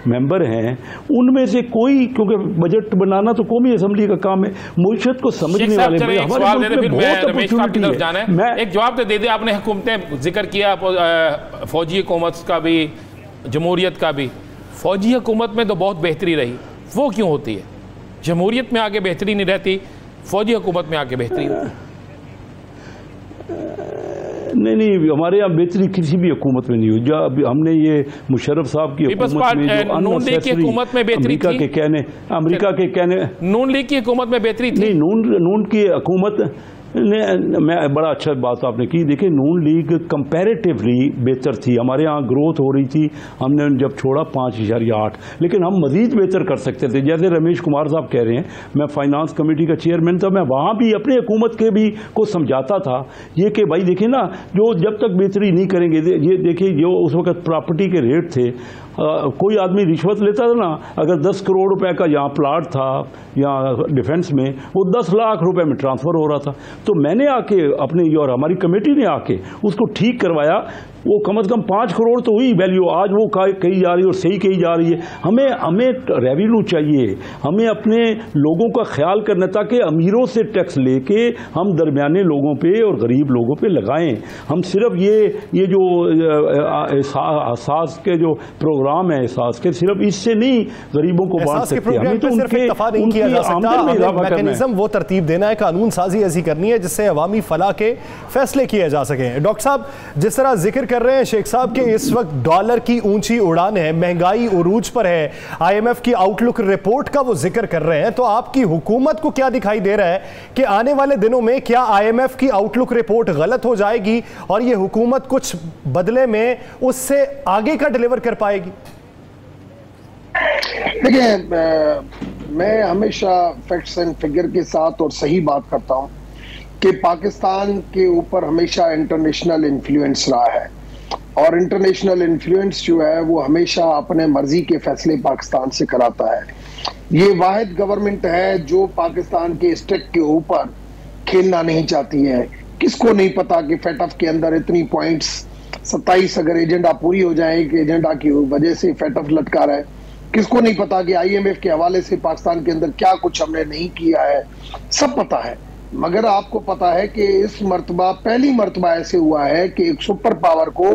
मेंबर हैं, उनमें से कोई, क्योंकि बजट बनाना तो कौमी असम्बली का काम है, मुइशत को समझने वाले एक जवाब दे दे। आपने हुकूमतें जिक्र किया, फौजी हुकूमत का भी, जमहूरियत का भी। फौजी हुकूमत में तो बहुत बेहतरी रही, वो क्यों होती है? जमहूरियत में आके बेहतरी नहीं रहती, फौजी हुकूमत में आके बेहतरी होती है। नहीं, हमारे यहाँ बेहतरी किसी भी हुकूमत में नहीं हुई। जब हमने ये मुशर्रफ साहब की हुकूमत में, जो नून लीग की हुकूमत में बेहतरी थी, अमेरिका के कहने नून लीग की हुकूमत में बेहतरी थी। नहीं, नून की हुकूमत ने, मैं बड़ा अच्छा बात आपने की। देखिए, नून लीग कंपैरेटिवली बेहतर थी, हमारे यहाँ ग्रोथ हो रही थी। हमने जब छोड़ा 5.8, लेकिन हम मजीद बेहतर कर सकते थे। जैसे रमेश कुमार साहब कह रहे हैं, मैं फाइनेंस कमेटी का चेयरमैन था, मैं वहाँ भी अपने हुकूमत के भी को समझाता था ये कि भाई देखिए ना, जो जब तक बेहतरी नहीं करेंगे, ये देखिए जो उस वक्त प्रॉपर्टी के रेट थे, कोई आदमी रिश्वत लेता था ना, अगर 10 करोड़ रुपए का यहाँ प्लाट था यहाँ डिफेंस में, वो 10 लाख रुपए में ट्रांसफ़र हो रहा था। तो मैंने आके अपने, और हमारी कमेटी ने आके उसको ठीक करवाया। वो कम से कम 5 करोड़ तो हुई वैल्यू, आज वो कही जा रही है और सही कही जा रही है। हमें रेवेन्यू चाहिए, हमें अपने लोगों का ख्याल करना, ताकि अमीरों से टैक्स लेके हम दरमियाने लोगों पे और गरीब लोगों पे लगाएं। हम सिर्फ ये जो एहसास के जो प्रोग्राम है, एहसास के, सिर्फ इससे नहीं गरीबों को बांट सकते। हमें तो उनकी आमदन में इजाफा करना है, वो तरतीब देना है, कानून साजी ऐसी करनी है जिससे अवामी फलाह के फैसले किए जा सकें। डॉक्टर साहब, जिस तरह जिक्र कर रहे हैं शेख साहब कि इस वक्त डॉलर की ऊंची उड़ान है, महंगाई उरूज पर है, आईएमएफ की आउटलुक रिपोर्ट का वो जिक्र कर रहे हैं, तो आपकी हुकूमत को क्या दिखाई दे रहा है कि आने वाले दिनों में क्या आईएमएफ की आउटलुक रिपोर्ट गलत हो जाएगी और ये हुकूमत कुछ बदले में उससे आगे का डिलीवर कर पाएगी? देखिए, मैं हमेशा फैक्ट्स एंड फिगर के साथ और सही बात करता हूं कि पाकिस्तान के ऊपर हमेशा इंटरनेशनल इन्फ्लुएंस रहा है और इंटरनेशनल इन्फ्लुएंस जो है वो हमेशा अपने मर्जी के फैसले पाकिस्तान से कराता है। ये वाहिद गवर्नमेंट है जो पाकिस्तान के स्टेट के ऊपर खेलना नहीं चाहती है। किसको नहीं पता कि फेटफ के अंदर इतनी पॉइंट्स 27 अगर एजेंडा पूरी हो जाए कि एजेंडा की वजह से फेटफ लटका रहा है। किसको नहीं पता कि आईएमएफ के हवाले से पाकिस्तान के अंदर क्या कुछ हमने नहीं किया है, सब पता है। मगर आपको पता है कि इस मर्तबा पहली मर्तबा ऐसे हुआ है कि एक सुपर पावर को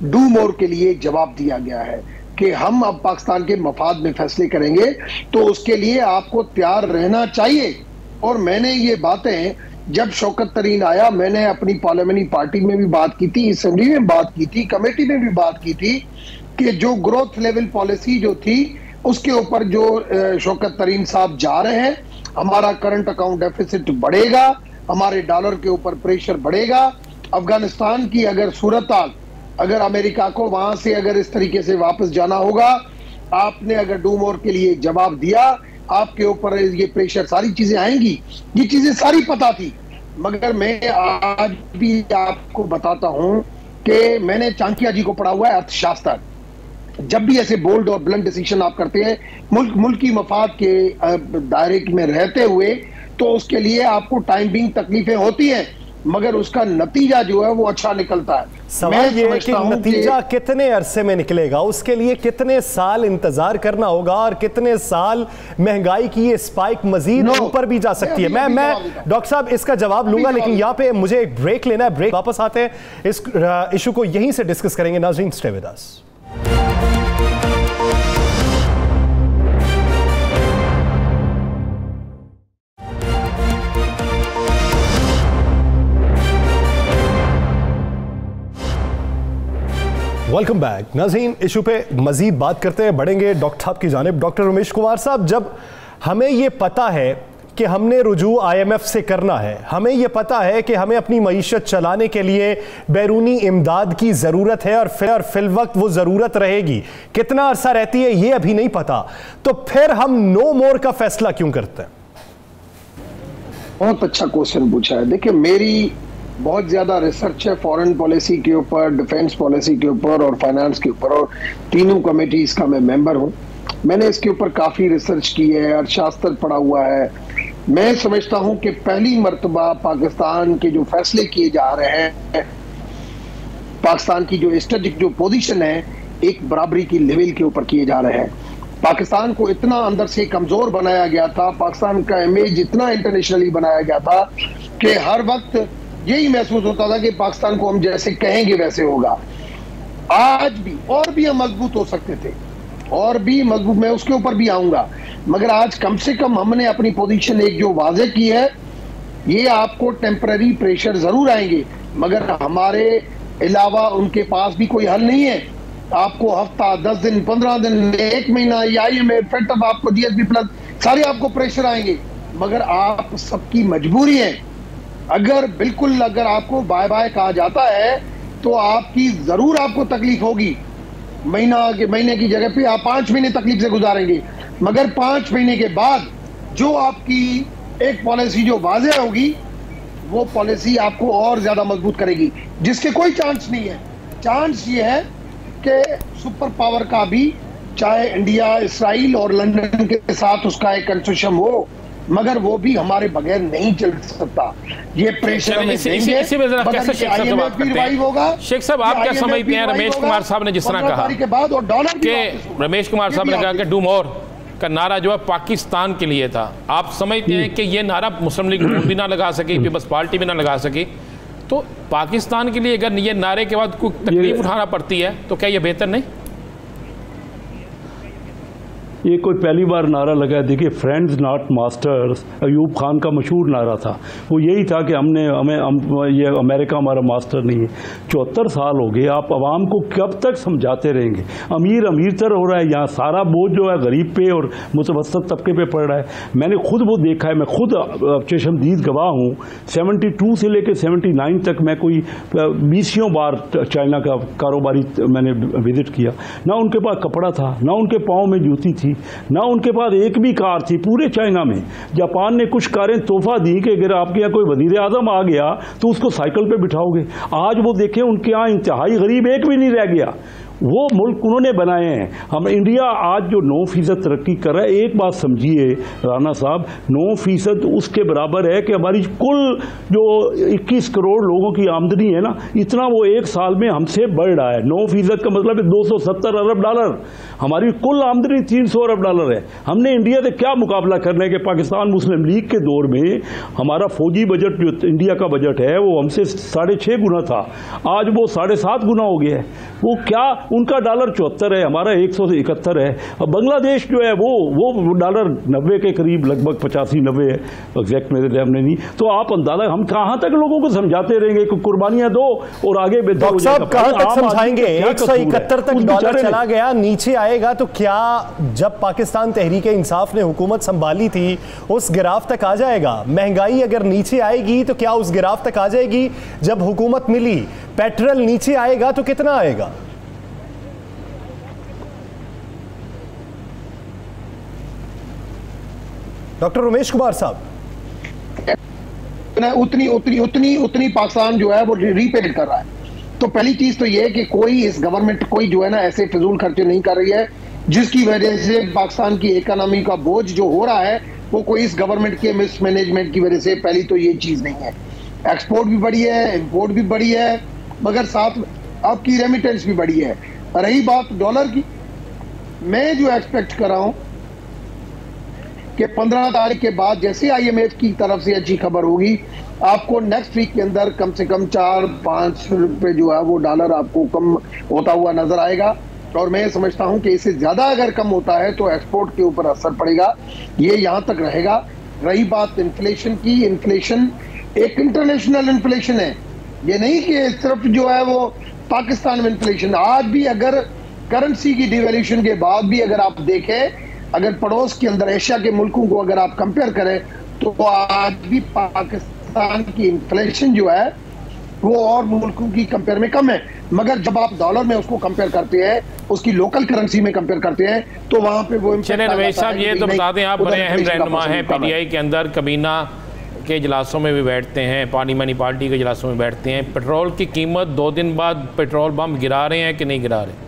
डू मोर के लिए जवाब दिया गया है कि हम अब पाकिस्तान के मफाद में फैसले करेंगे, तो उसके लिए आपको तैयार रहना चाहिए। और मैंने ये बातें जब शौकत तरीन आया, मैंने अपनी पार्लियामेंट्री पार्टी में भी बात की थी, असेंबली में बात की थी, कमेटी में भी बात की थी कि जो ग्रोथ लेवल पॉलिसी जो थी उसके ऊपर जो शौकत तरीन साहब जा रहे हैं, हमारा करंट अकाउंट डेफिसिट बढ़ेगा, हमारे डॉलर के ऊपर प्रेशर बढ़ेगा। अफगानिस्तान की अगर सूरत अगर अमेरिका को वहां से अगर इस तरीके से वापस जाना होगा, आपने अगर डू मोर के लिए जवाब दिया, आपके ऊपर ये प्रेशर, सारी चीजें आएंगी। ये चीजें सारी पता थी। मगर मैं आज भी आपको बताता हूं कि मैंने चाणक्य जी को पढ़ा हुआ है अर्थशास्त्र। जब भी ऐसे बोल्ड और ब्लंट डिसीजन आप करते हैं मुल्क की मफाद के दायरे में रहते हुए, तो उसके लिए आपको टाइम बिंग तकलीफें होती हैं, मगर उसका नतीजा जो है वो अच्छा निकलता है। सवाल ये है कि नतीजा कितने अरसे में निकलेगा, उसके लिए कितने साल इंतजार करना होगा और कितने साल महंगाई की ये स्पाइक मजीद ऊपर भी जा सकती है। मैं डॉक्टर साहब इसका जवाब लूंगा, लेकिन यहाँ पे मुझे एक ब्रेक लेना है। ब्रेक वापस आते हैं, इस इशू को यहीं से डिस्कस करेंगे। नाज़रीन, stay with us. Welcome back. नाज़रीन, इशू पे मजीद बात करते हैं, बढ़ेंगे डॉक्टर साहब की जानिब। डॉक्टर रमेश कुमार साहब, जब हमें ये पता है कि हमने रुजू आईएमएफ से करना है, हमें ये पता है कि हमें अपनी मईशत चलाने के लिए बैरूनी इमदाद की ज़रूरत है और फिल वक्त वो ज़रूरत रहेगी, कितना अरसा रहती है ये अभी नहीं पता, तो फिर हम नो मोर का फैसला क्यों करते हैं? बहुत अच्छा क्वेश्चन पूछा है। देखिए, मेरी बहुत ज्यादा रिसर्च है फॉरेन पॉलिसी के ऊपर, डिफेंस पॉलिसी के ऊपर और फाइनेंस के ऊपर, और तीनों कमेटीज का मैं मेंबर हूं। मैंने इसके ऊपर काफी रिसर्च की है, अर्थशास्त्र पढ़ा हुआ है। मैं समझता हूं कि पहली मर्तबा पाकिस्तान के जो फैसले किए जा रहे हैं, पाकिस्तान की जो स्ट्रेटेजिक जो पोजीशन है, एक बराबरी की लेवल के ऊपर किए जा रहे हैं। पाकिस्तान को इतना अंदर से कमजोर बनाया गया था, पाकिस्तान का इमेज इतना इंटरनेशनली बनाया गया था कि हर वक्त यही महसूस होता था कि पाकिस्तान को हम जैसे कहेंगे वैसे होगा। आज भी और भी हम मजबूत हो सकते थे, और भी मजबूत, मैं उसके ऊपर भी आऊंगा, मगर आज कम से कम हमने अपनी पोजीशन एक जो वाजे की है। ये आपको टेम्पररी प्रेशर जरूर आएंगे, मगर हमारे अलावा उनके पास भी कोई हल नहीं है। आपको हफ्ता, 10 दिन, 15 दिन, 1 महीना, आईएमएफ, फेटफ, आपको जीएसपी प्लस, सारे आपको प्रेशर आएंगे, मगर आप सबकी मजबूरी है। अगर बिल्कुल अगर आपको बाय बाय कहा जाता है तो आपकी जरूर आपको तकलीफ होगी। महीने की जगह पे आप 5 महीने तकलीफ से गुजारेंगे, मगर 5 महीने के बाद जो आपकी एक पॉलिसी जो वाज़ेह होगी, वो पॉलिसी आपको और ज्यादा मजबूत करेगी, जिसके कोई चांस नहीं है। चांस ये है कि सुपर पावर का भी, चाहे इंडिया, इसराइल और लंदन के साथ उसका एक कंसोर्शियम हो, मगर वो भी हमारे बगैर नहीं चल सकता। ये प्रेशर में इसी में जरा कैसे शेख साहब से बात करते हैं। शेख साहब, आप क्या समझते हैं रमेश कुमार साहब ने जिस तरह कहा कि रमेश कुमार साहब ने कहा कि डू मोर का नारा जो है पाकिस्तान के लिए था, आप समझते हैं कि ये नारा मुस्लिम लीग भी ना लगा सकी, पीपल्स पार्टी भी ना लगा सकी, तो पाकिस्तान के लिए अगर ये नारे के बाद कोई तकलीफ उठाना पड़ती है तो क्या ये बेहतर नहीं? ये कोई पहली बार नारा लगा। देखिए, friends not masters Ayub Khan का मशहूर नारा था, वो यही था कि ये अमेरिका हमारा मास्टर नहीं है। 74 साल हो गए, आप आवाम को कब तक समझाते रहेंगे? अमीर तर हो रहा है, यहाँ सारा बोझ जो है गरीब पे और मुतवस्सत तबके पे पड़ रहा है। मैंने खुद वो देखा है, मैं खुद चशमदीद गवाह हूँ। 72 से लेकर 79 तक मैं कोई 20 बार चाइना का कारोबारी मैंने विजिट किया। ना उनके पास कपड़ा था, ना उनके पाँव में जूती थी, ना उनके पास एक भी कार थी पूरे चाइना में। जापान ने कुछ कारें तोहफा दी कि अगर आपके यहाँ कोई वज़ीर आज़म आ गया तो उसको साइकिल पे बिठाओगे। आज वो देखें, उनके यहाँ इंतहाई गरीब एक भी नहीं रह गया। वो मुल्क उन्होंने बनाए हैं। हम इंडिया आज जो 9% तरक्की कर रहा है, एक बात समझिए राना साहब, 9% उसके बराबर है कि हमारी कुल जो 21 करोड़ लोगों की आमदनी है ना, इतना वो एक साल में हमसे बढ़ रहा है। 9% का मतलब है $270 अरब। हमारी कुल आमदनी $300 अरब है। हमने इंडिया से क्या मुकाबला करना है कि पाकिस्तान मुस्लिम लीग के दौर में हमारा फौजी बजट जो इंडिया का बजट है वो हमसे 6.5 गुना था, आज वो 7.5 गुना हो गया है। वो क्या, उनका डॉलर 74 है, हमारा 171 है। अब बांग्लादेश जो है वो डॉलर 90 के करीब, लगभग 85-90 है, एग्जैक्ट मेरे सामने नहीं। तो आप अंदाजा, हम कहाँ तक लोगों को समझाते रहेंगे कि कुर्बानियां दो और आगे बेहतर हो जाएगा? कहाँ तक समझाएंगे? 171 तक डॉलर चला गया, नीचे आएगा तो क्या जब पाकिस्तान तहरीक इंसाफ ने हुकूमत संभाली थी उस गिराफ तक आ जाएगा? महंगाई अगर नीचे आएगी तो क्या उस गिराफ तक आ जाएगी जब हुकूमत मिली? पेट्रोल नीचे आएगा तो कितना आएगा? डॉक्टर उमेश कुमार साहब, उतनी पाकिस्तान जो है वो रीपेड कर रहा है। तो पहली चीज तो ये है कि कोई इस गवर्नमेंट कोई जो है ना ऐसे फिजूल खर्चे नहीं कर रही है जिसकी वजह से पाकिस्तान की इकोनॉमी का बोझ जो हो रहा है वो कोई इस गवर्नमेंट के मिसमैनेजमेंट की वजह से। पहली तो ये चीज नहीं है। एक्सपोर्ट भी बढ़ी है, इंपोर्ट भी बढ़ी है, मगर साथ आपकी रेमिटेंस भी बढ़ी है। रही बात डॉलर की, मैं जो एक्सपेक्ट कर रहा हूं कि 15 तारीख के बाद जैसे IMF की तरफ से अच्छी खबर होगी, आपको नेक्स्ट वीक के अंदर कम से कम 4-5 रुपए जो है वो डॉलर आपको कम होता हुआ नजर आएगा। और मैं समझता हूं कि इससे ज्यादा अगर कम होता है तो एक्सपोर्ट के ऊपर असर पड़ेगा, ये यहां तक रहेगा। रही बात इन्फ्लेशन की, इन्फ्लेशन एक इंटरनेशनल इन्फ्लेशन है, ये नहीं कि सिर्फ जो है वो पाकिस्तान में इन्फ्लेशन। आज भी अगर करेंसी की डिवैल्यूएशन के बाद भी अगर आप देखें, अगर पड़ोस के अंदर एशिया के मुल्कों को अगर आप कंपेयर करें तो आज भी पाकिस्तान की इन्फ्लेशन जो है वो और मुल्कों की कंपेयर में कम है। मगर जब आप डॉलर में उसको कंपेयर करते हैं, उसकी लोकल करेंसी में कंपेयर करते हैं, तो वहां पे वो चलिए रमेश साहब, ये तो बता दें, आप बड़े अहम रहनुमा हैं PTI के अंदर, कबीना के इजलासों में भी बैठते हैं, पार्लियामानी पार्टी के इजलासों में बैठते हैं। पेट्रोल की कीमत 2 दिन बाद पेट्रोल पंप गिरा रहे हैं कि नहीं गिरा रहे?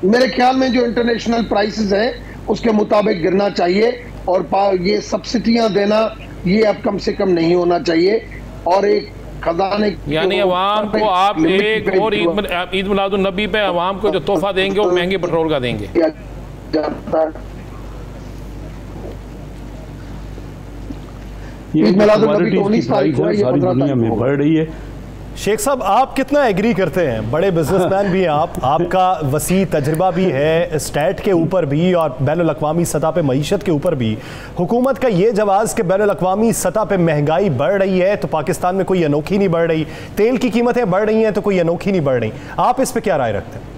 मेरे ख्याल में जो इंटरनेशनल प्राइसेस हैं उसके मुताबिक गिरना चाहिए, और ये सब्सिडियां देना ये अब कम से कम नहीं होना चाहिए। और एक खजाने यानी अवाम को आप एक और ईद मिलादुन्नबी पे अवाम को जो तोहफा देंगे वो महंगे पेट्रोल का देंगे। ये सारी दुनिया में बढ़ रही है। शेख साहब, आप कितना एग्री करते हैं? बड़े बिजनेसमैन भी हैं आप, आपका वसी तजर्बा भी है स्टेट के ऊपर भी और बैनुल अक़वामी सतह पे मईशत के ऊपर भी। हुकूमत का ये जवाब कि बैनुल अक़वामी सतह पे महंगाई बढ़ रही है तो पाकिस्तान में कोई अनोखी नहीं बढ़ रही, तेल की कीमतें बढ़ रही हैं तो कोई अनोखी नहीं बढ़ रही, आप इस पर क्या राय रखते हैं?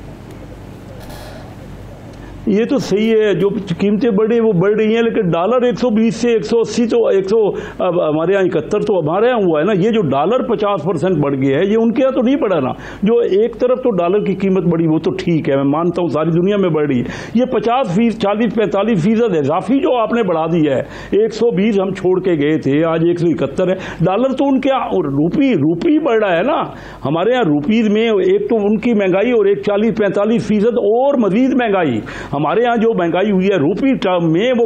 ये तो सही है, जो कीमतें बढ़ी वो बढ़ रही हैं, लेकिन डॉलर 120 से 180 तो 100 हमारे यहाँ 71 तो हमारे यहाँ हुआ है ना। ये जो डॉलर 50% बढ़ गया है ये उनके यहाँ तो नहीं बढ़ा ना। जो एक तरफ तो डॉलर की कीमत बढ़ी वो तो ठीक है, मैं मानता हूँ सारी दुनिया में बढ़ रही है। ये 50%, 40-45% इजाफी जो आपने बढ़ा दी है, 120 हम छोड़ के गए थे, आज 171 है। डॉलर तो उनके यहाँ रूपी बढ़ रहा है ना। हमारे यहाँ रूपीज में एक तो उनकी महंगाई और एक 40-45% और मजीद महंगाई। हमारे यहाँ जो महंगाई हुई है रूपी टर्म में वो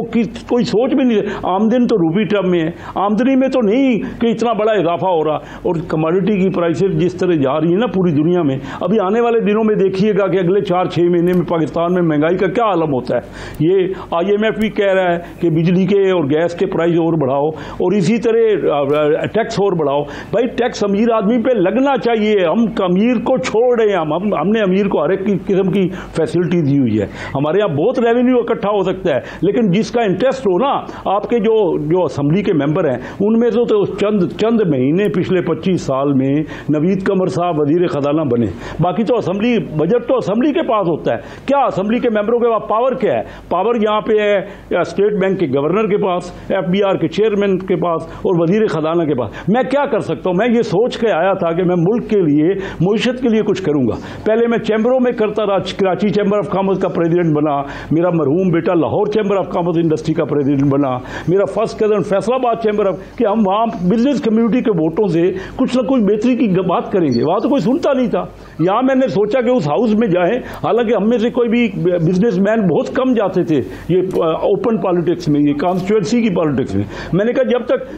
कोई सोच भी नहीं। आमदनी तो रूपी टर्म में है, आमदनी में तो नहीं कि इतना बड़ा इजाफा हो रहा। और कमोडिटी की प्राइसेस जिस तरह जा रही है ना पूरी दुनिया में, अभी आने वाले दिनों में देखिएगा कि अगले 4-6 महीने में पाकिस्तान में महंगाई का क्या आलम होता है। ये IMF भी कह रहा है कि बिजली के और गैस के प्राइस और बढ़ाओ और इसी तरह टैक्स और बढ़ाओ। भाई टैक्स अमीर आदमी पे लगना चाहिए, हम अमीर को छोड़ रहे हैं। हमने अमीर को हर एक किस्म की फैसिलिटी दी हुई है। हमारे यहाँ बहुत रेवेन्यू इकट्ठा हो सकता है, लेकिन जिसका इंटरेस्ट हो ना, आपके जो असेंबली के मेंबर हैं उनमें से तो चंद महीने पिछले 25 साल में नवीद कमर साहब वजीर खजाना बने, बाकी तो असेंबली बजट तो असेंबली के पास होता है। क्या असेंबली के मेंबरों के पास पावर क्या है? पावर यहाँ पे है स्टेट बैंक के गवर्नर के पास, FBR के चेयरमैन के पास और वजीर खजाना के पास। मैं क्या कर सकता हूँ? मैं ये सोच के आया था कि मैं मुल्क के लिए, मुईशत के लिए कुछ करूंगा। पहले मैं चैम्बरों में करता रहा, कराची चैम्बर ऑफ कॉमर्स का प्रेसिडेंट बना, मेरा मरहूम बेटा Lahore chamber of commerce industry का प्रेसिडेंट बना, मेरा first cousin Faisalabad chamber of, कि हम वहाँ बिजनेस कम्युनिटी के वोटों से कुछ ना कुछ बेहतरी की बात करेंगे। वहाँ तो कोई सुनता नहीं था। यहाँ मैंने सोचा कि उस हाउस में जाएं, हालांकि हम में से कोई भी बिजनेसमैन बहुत कम जाते थे ये ओपन पॉलिटिक्स में, ये कॉन्स्टिट्यूएंसी की पॉलिटिक्स में। मैंने कहा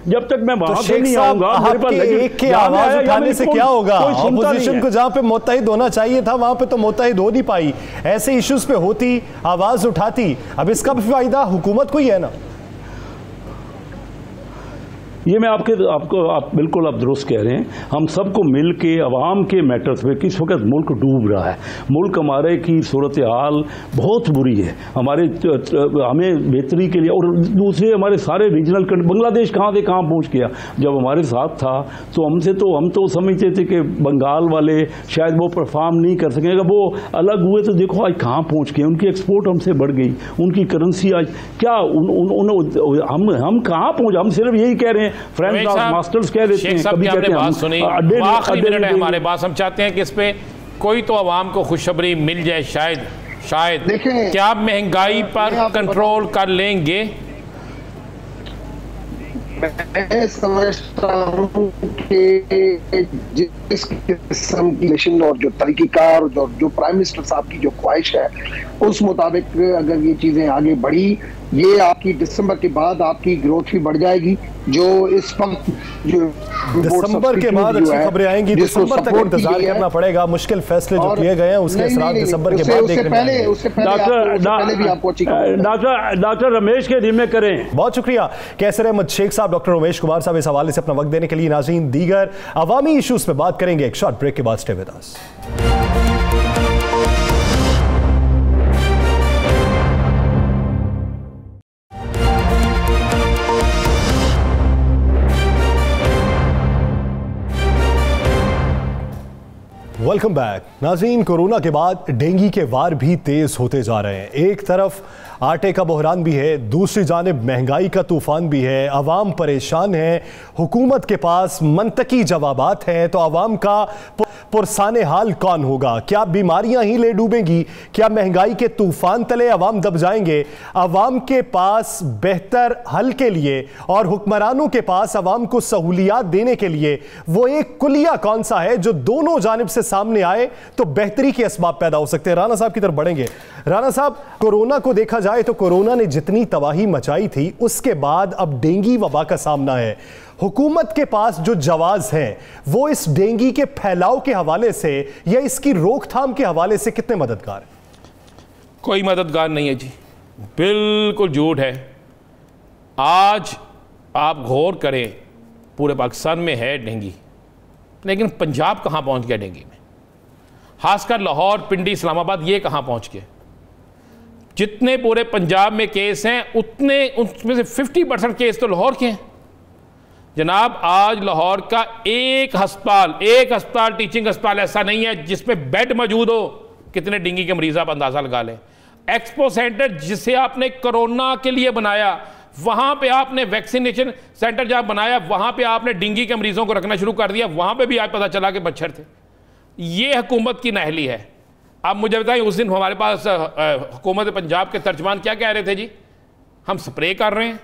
जब तक मैं वहां से नहीं आऊंगा, मेरे पास एक की आवाज उठाने से क्या होगा? ऑपोजिशन को जहां पे मुत्तहिद होना चाहिए था वहां पे तो मुत्तहिद हो नहीं पाई। ऐसे इश्यूज पे होती, आवाज उठाती। अब इसका भी फायदा हुकूमत को ही है ना। ये मैं आप बिल्कुल आप दुरुस्त कह रहे हैं। हम सबको मिल के अवाम के मैटर्स में, किस वक्त मुल्क डूब रहा है, मुल्क हमारे की सूरत हाल बहुत बुरी है, हमें बेहतरी के लिए, और दूसरे हमारे सारे रीजनल बांग्लादेश कहाँ से कहाँ पहुँच गया। जब हमारे साथ था तो हम तो समझते थे कि बंगाल वाले शायद वो परफॉर्म नहीं कर सकेंगे, वो अलग हुए तो देखो आज कहाँ पहुँच गए, उनकी एक्सपोर्ट हमसे बढ़ गई, उनकी करेंसी आज क्या हम कहाँ पहुँच। हम सिर्फ यही कह रहे हैं, फ्रेंड्स और मास्टर्स कह देते हैं, कभी कहते हैं बात सुनी, आखिरी मिनट है हमारे पास, हम चाहते हैं कि इस पे कोई तो आवाम को खुशखबरी मिल जाए। शायद क्या आप महंगाई पर कंट्रोल कर लेंगे? मैं समझता हूँ कि जिस किस्म की और जो तरीक़ेकार और जो प्राइम मिनिस्टर साहब की जो ख्वाहिश है उस मुताबिक अगर ये चीजें आगे बढ़ी, ये आपकी दिसंबर के बाद आपकी ग्रोथ भी बढ़ जाएगी। जो इस वक्त जो दिसंबर के बाद अच्छी खबरें आएंगी, दिसंबर तक इंतजार करना पड़ेगा। मुश्किल फैसले जो किए गए हैं उसके असरात दिसंबर के बाद देखने में आएंगे। डॉक्टर रमेश के जिम्मे करें। बहुत शुक्रिया कैसर अहमद शेख साहब, डॉक्टर रमेश कुमार साहब इस हवाले से अपना वक्त देने के लिए। नाज़रीन, दीगर अवामी इशूज पे बात करेंगे एक शॉर्ट ब्रेक के बाद। Stay with us. Welcome back. नाज़रीन, कोरोना के बाद डेंगू के वार भी तेज होते जा रहे हैं। एक तरफ आटे का बहरान भी है, दूसरी जानिब महंगाई का तूफान भी है, अवाम परेशान है, हुकूमत के पास मंतकी जवाबात हैं, तो अवाम का पुरसाने हाल कौन होगा? क्या बीमारियां ही ले डूबेंगी? क्या महंगाई के तूफान तले अवाम दब जाएंगे? अवाम के पास बेहतर हल के लिए और हुक्मरानों के पास अवाम को सहूलियात देने के लिए वो एक कुलिया कौन सा है जो दोनों जानिब से सामने आए तो बेहतरी के असबाब पैदा हो सकते हैं? राना साहब की तरफ बढ़ेंगे। राना साहब, कोरोना को देखा जाए तो कोरोना ने जितनी तबाही मचाई थी उसके बाद अब डेंगू वबा का सामना है। हुकूमत के पास जो जवाब हैं वो इस डेंगू के फैलाव के हवाले से या इसकी रोकथाम के हवाले से कितने मददगार है? कोई मददगार नहीं है जी, बिल्कुल झूठ है। आज आप गौर करें, पूरे पाकिस्तान में है डेंगू, लेकिन पंजाब कहाँ पहुँच गया डेंगू में? खासकर लाहौर, पिंडी, इस्लामाबाद, ये कहाँ पहुँच गए? जितने पूरे पंजाब में केस हैं उतने उसमें से 50% केस तो लाहौर के हैं जनाब। आज लाहौर का एक अस्पताल टीचिंग अस्पताल ऐसा नहीं है जिसमें बेड मौजूद हो। कितने डेंगू के मरीज आप अंदाजा लगा लें। एक्सपो सेंटर जिसे आपने कोरोना के लिए बनाया, वहां पे आपने वैक्सीनेशन सेंटर जहां बनाया वहां पे आपने डेंगू के मरीजों को रखना शुरू कर दिया, वहां पे भी आज पता चला कि मच्छर थे। ये हुकूमत की नाअहली है। आप मुझे बताएं, उस दिन हमारे पास हुकूमत पंजाब के तर्जमान क्या कह रहे थे जी? हम स्प्रे कर रहे हैं,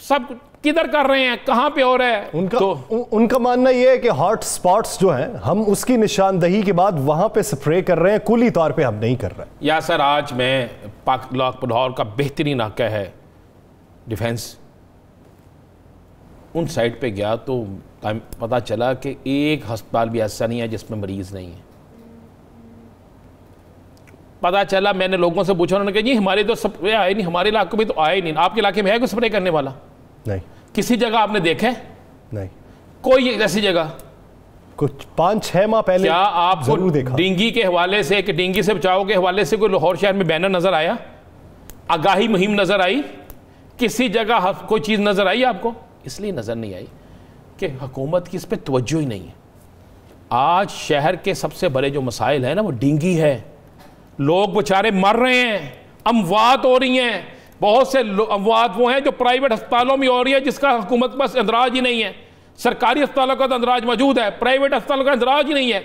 सब किधर कर रहे हैं, कहां पे हो रहा है? उनका मानना यह है कि हॉट स्पॉट्स जो हैं हम उसकी निशानदही के बाद वहां पे स्प्रे कर रहे हैं, कुली तौर पे हम नहीं कर रहे। या सर, आज मैं लाहौर का बेहतरीन नाका है डिफेंस, उन साइड पे गया तो पता चला कि एक अस्पताल भी ऐसा नहीं है जिसमें मरीज नहीं है। पता चला, मैंने लोगों से पूछा, उन्होंने कहा जी हमारे तो स्प्रे आए नहीं, हमारे इलाके में तो आए नहीं। आपके इलाके में है कोई स्प्रे करने वाला? नहीं। किसी जगह आपने देखा है? नहीं। कोई ऐसी जगह कुछ 5-6 माह पहले क्या आपको देखा डेंगू के हवाले से, कि डेंगू से बचाव के हवाले से कोई लाहौर शहर में बैनर नजर आया, आगाही मुहिम नजर आई, किसी जगह कोई चीज़ नजर आई आपको? इसलिए नजर नहीं आई कि हुकूमत की इस पर तवज्जो ही नहीं है। आज शहर के सबसे बड़े जो मसाइल है ना वो डेंगू है। लोग बेचारे मर रहे हैं, अमवात हो रही हैं। बहुत से अमवात वो हैं जो प्राइवेट अस्पतालों में हो रही है, जिसका हुकूमत के पास इंदराज ही नहीं है। सरकारी अस्पतालों का तो इंदराज मौजूद है, प्राइवेट अस्पतालों का इंदराज ही नहीं है।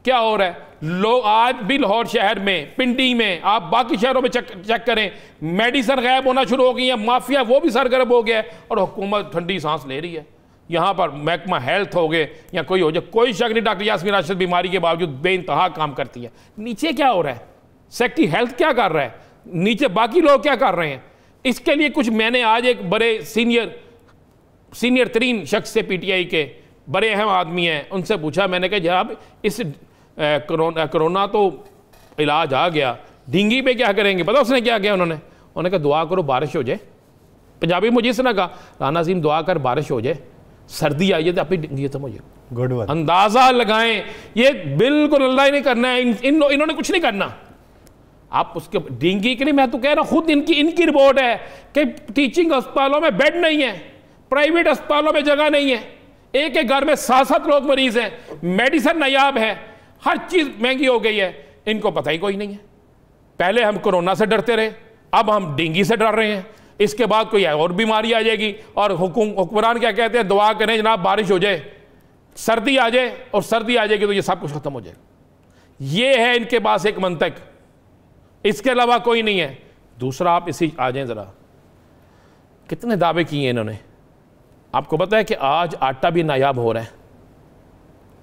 क्या हो रहा है? लोग आज भी लाहौर शहर में, पिंडी में, आप बाकी शहरों में चेक करें, मेडिसिन गायब होना शुरू हो गई है, माफिया वो भी सरगर्म हो गया है और हुकूमत ठंडी सांस ले रही है। यहाँ पर महकमा हेल्थ हो गए या कोई हो जाए, कोई शक नहीं डॉक्टर यास्मीन राशिद बीमारी के बावजूद बेइंतहा काम करती है। नीचे क्या हो रहा है? सेक्रेटरी हेल्थ क्या कर रहा है? नीचे बाकी लोग क्या कर रहे हैं? इसके लिए कुछ मैंने आज एक बड़े सीनियर तरीन शख्स से, पीटीआई के बड़े अहम आदमी हैं, उनसे पूछा। मैंने कहा जनाब इस कोरोना तो इलाज आ गया, डेंगू पे क्या करेंगे? पता उसने क्या किया? उन्होंने कहा दुआ करो बारिश हो जाए। पंजाबी मुझे इसने कहा राना अजीम दुआ कर बारिश हो जाए, सर्दी आई है तो आप ही डेंगू खत्म हो जाए। Good one. अंदाजा लगाएं, ये बिल्कुल अल्लाह ही नहीं करना है, इन्होंने कुछ नहीं करना। आप उसके डेंगू के लिए मैं तो कह रहा हूं, खुद इनकी रिपोर्ट है कि टीचिंग अस्पतालों में बेड नहीं है, प्राइवेट अस्पतालों में जगह नहीं है, एक एक घर में 7-7 लोग मरीज हैं, मेडिसिन नायाब है, हर चीज महंगी हो गई है। इनको पता ही कोई नहीं है। पहले हम कोरोना से डरते रहे, अब हम डेंगू से डर रहे हैं। इसके बाद कोई और बीमारी आ जाएगी और हुक्मरान क्या कहते हैं? दुआ करें जनाब बारिश हो जाए, सर्दी आ जाए, और सर्दी आ जाएगी तो ये सब कुछ खत्म हो जाएगा। ये है इनके पास एक मंतक, इसके अलावा कोई नहीं है। दूसरा, आप इसी आ जाएं जरा, कितने दावे किए इन्होंने। आपको पता है कि आज आटा भी नायाब हो रहा है,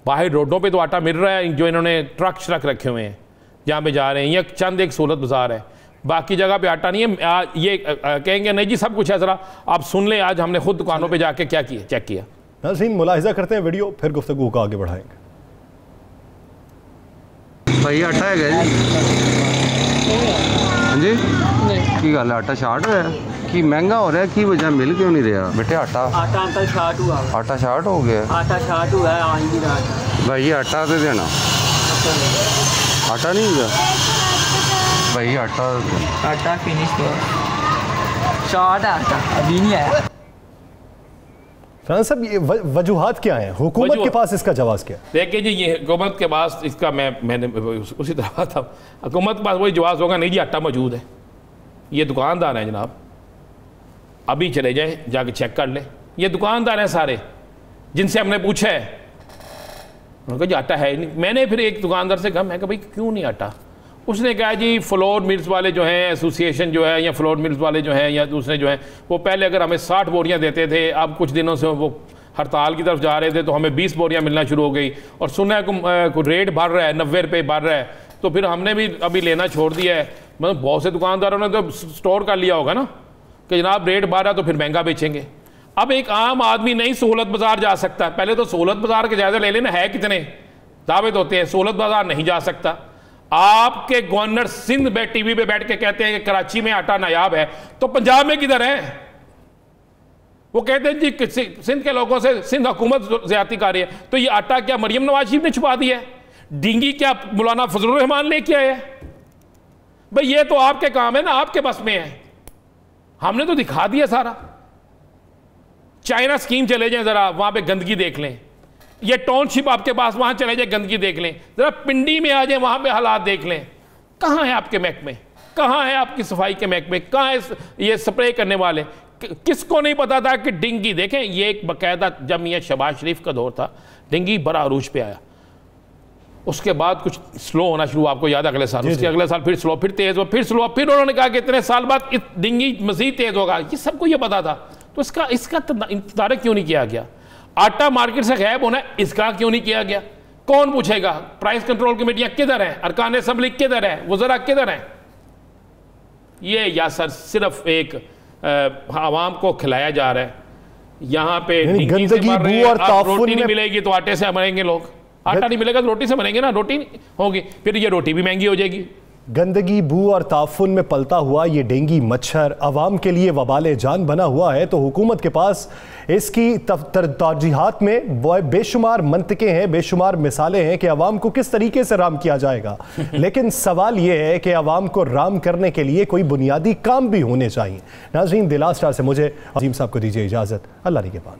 बाहर रोडों पे तो आटा मिल रहा है, जो इन्होंने ट्रक श्रक रखे हुए हैं जहाँ पे जा रहे हैं, या चंद एक सूरत बाजार है, बाकी जगह पे आटा नहीं है। ये कहेंगे नहीं जी सब कुछ है, जरा आप सुन लें आज हमने खुद दुकानों पे जाके क्या किया, चेक किया। नाज़रीन मुलाहिजा करते हैं वीडियो, फिर गुफ्तगू को आगे बढ़ाएंगे। भाई आटा है जी? हाँ जी की गल, आटा शार्ट होया कि महंगा हो रहा है, की वजह मिल क्यों नहीं रहा? बेटे आटा अंकल शार्ट हुआ, आटा शार्ट हो गया, आटा शार्ट हुआ है आज की रात। भाई आटा दे देना, आटा नहीं हुआ भाई, आटा फिनिश हुआ, शार्ट है आटा, अभी नहीं आया। राना साहब ये वजूहात क्या हैं? हुकूमत के पास इसका जवाब क्या? देखिए जी, ये हुकूमत के पास इसका मैंने उसी तरह था, हुकूमत के पास वही जवाब होगा, नहीं जी आटा मौजूद है, ये दुकानदार हैं जनाब, अभी चले जाएं जाके चेक कर लें, ये दुकानदार हैं सारे जिनसे हमने पूछा है, उन्होंने कहा जी आटा है नहीं। मैंने फिर एक दुकानदार से कहा, मैं कहा भाई क्यों नहीं आटा? उसने कहा जी फ्लोर मिल्स वाले जो हैं, एसोसिएशन जो है, या फ्लोर मिल्स वाले जो हैं, या दूसरे जो हैं, वो पहले अगर हमें 60 बोरियां देते थे, अब कुछ दिनों से वो हड़ताल की तरफ जा रहे थे तो हमें 20 बोरियां मिलना शुरू हो गई, और सुना है को रेट बढ़ रहा है, 90 रुपये बढ़ रहा है, तो फिर हमने भी अभी लेना छोड़ दिया है। मतलब बहुत से दुकानदारों ने तो स्टोर कर लिया होगा ना कि जनाब रेट बढ़ रहा तो फिर महंगा बेचेंगे। अब एक आम आदमी नहीं सहूलत बाजार जा सकता। पहले तो सहूलत बाजार के जायजा ले लेना, है कितने दावे होते हैं, सहूलत बाजार नहीं जा सकता। आपके गवर्नर सिंध में टीवी पे बैठ के कहते हैं कि कराची में आटा नायाब है, तो पंजाब में किधर है? वो कहते हैं जी सिंध के लोगों से सिंध हुकूमत ज्यादती कर रही है, तो ये आटा क्या मरियम नवाज शरीफ ने छुपा दिया है? डेंगू क्या मौलाना फजलुर रहमान लेके आए हैं? भाई ये तो आपके काम है ना, आपके बस में है, हमने तो दिखा दिया सारा। चाइना स्कीम चले जाएं जरा, वहां पे गंदगी देख लें, ये टाउनशिप आपके पास, वहां चले जाए गंदगी देख लें, जरा पिंडी में आ जाए वहां पे हालात देख लें। कहां है आपके महकमे, कहां है आपकी सफाई के महकमे, कहां है ये स्प्रे करने वाले? किसको नहीं पता था कि डेंगू, देखें ये एक बाकायदा, जब मियां शहबाज शरीफ का दौर था डेंगू बड़ा अरूज पे आया, उसके बाद कुछ स्लो होना शुरू, आपको याद है अगले साल, उसके अगले साल फिर स्लो, फिर तेज हुआ, फिर स्लो, फिर उन्होंने कहा कि इतने साल बाद डेंगू मजीद तेज होगा। ये सबको ये पता था, तो इसका इंतजार क्यों नहीं किया गया? आटा मार्केट से गायब होना है, इसका क्यों नहीं किया गया? कौन पूछेगा? प्राइस कंट्रोल कमेटियां किधर हैं? अरकान असेंबली किधर है? वज़रा किधर हैं? ये यासर सिर्फ एक आवाम को खिलाया जा रहा है। यहाँ पे गंदगी, बू और रोटी नहीं मिलेगी तो आटे से मरेंगे लोग, आटा नहीं मिलेगा तो रोटी से मरेंगे ना, रोटी होगी, फिर ये रोटी भी महंगी हो जाएगी। गंदगी, बू और ताफुन में पलता हुआ ये डेंगी मच्छर अवाम के लिए वबाले जान बना हुआ है, तो हुकूमत के पास इसकी तरजीहात में बेशुमार मंतके हैं, बेशुमार मिसालें हैं कि अवाम को किस तरीके से राम किया जाएगा। लेकिन सवाल ये है कि अवाम को राम करने के लिए कोई बुनियादी काम भी होने चाहिए। नाज़रीन, द लास्ट स्टार से मुझे अजीम साहब को दीजिए इजाज़त। अल्लाह निगहबान।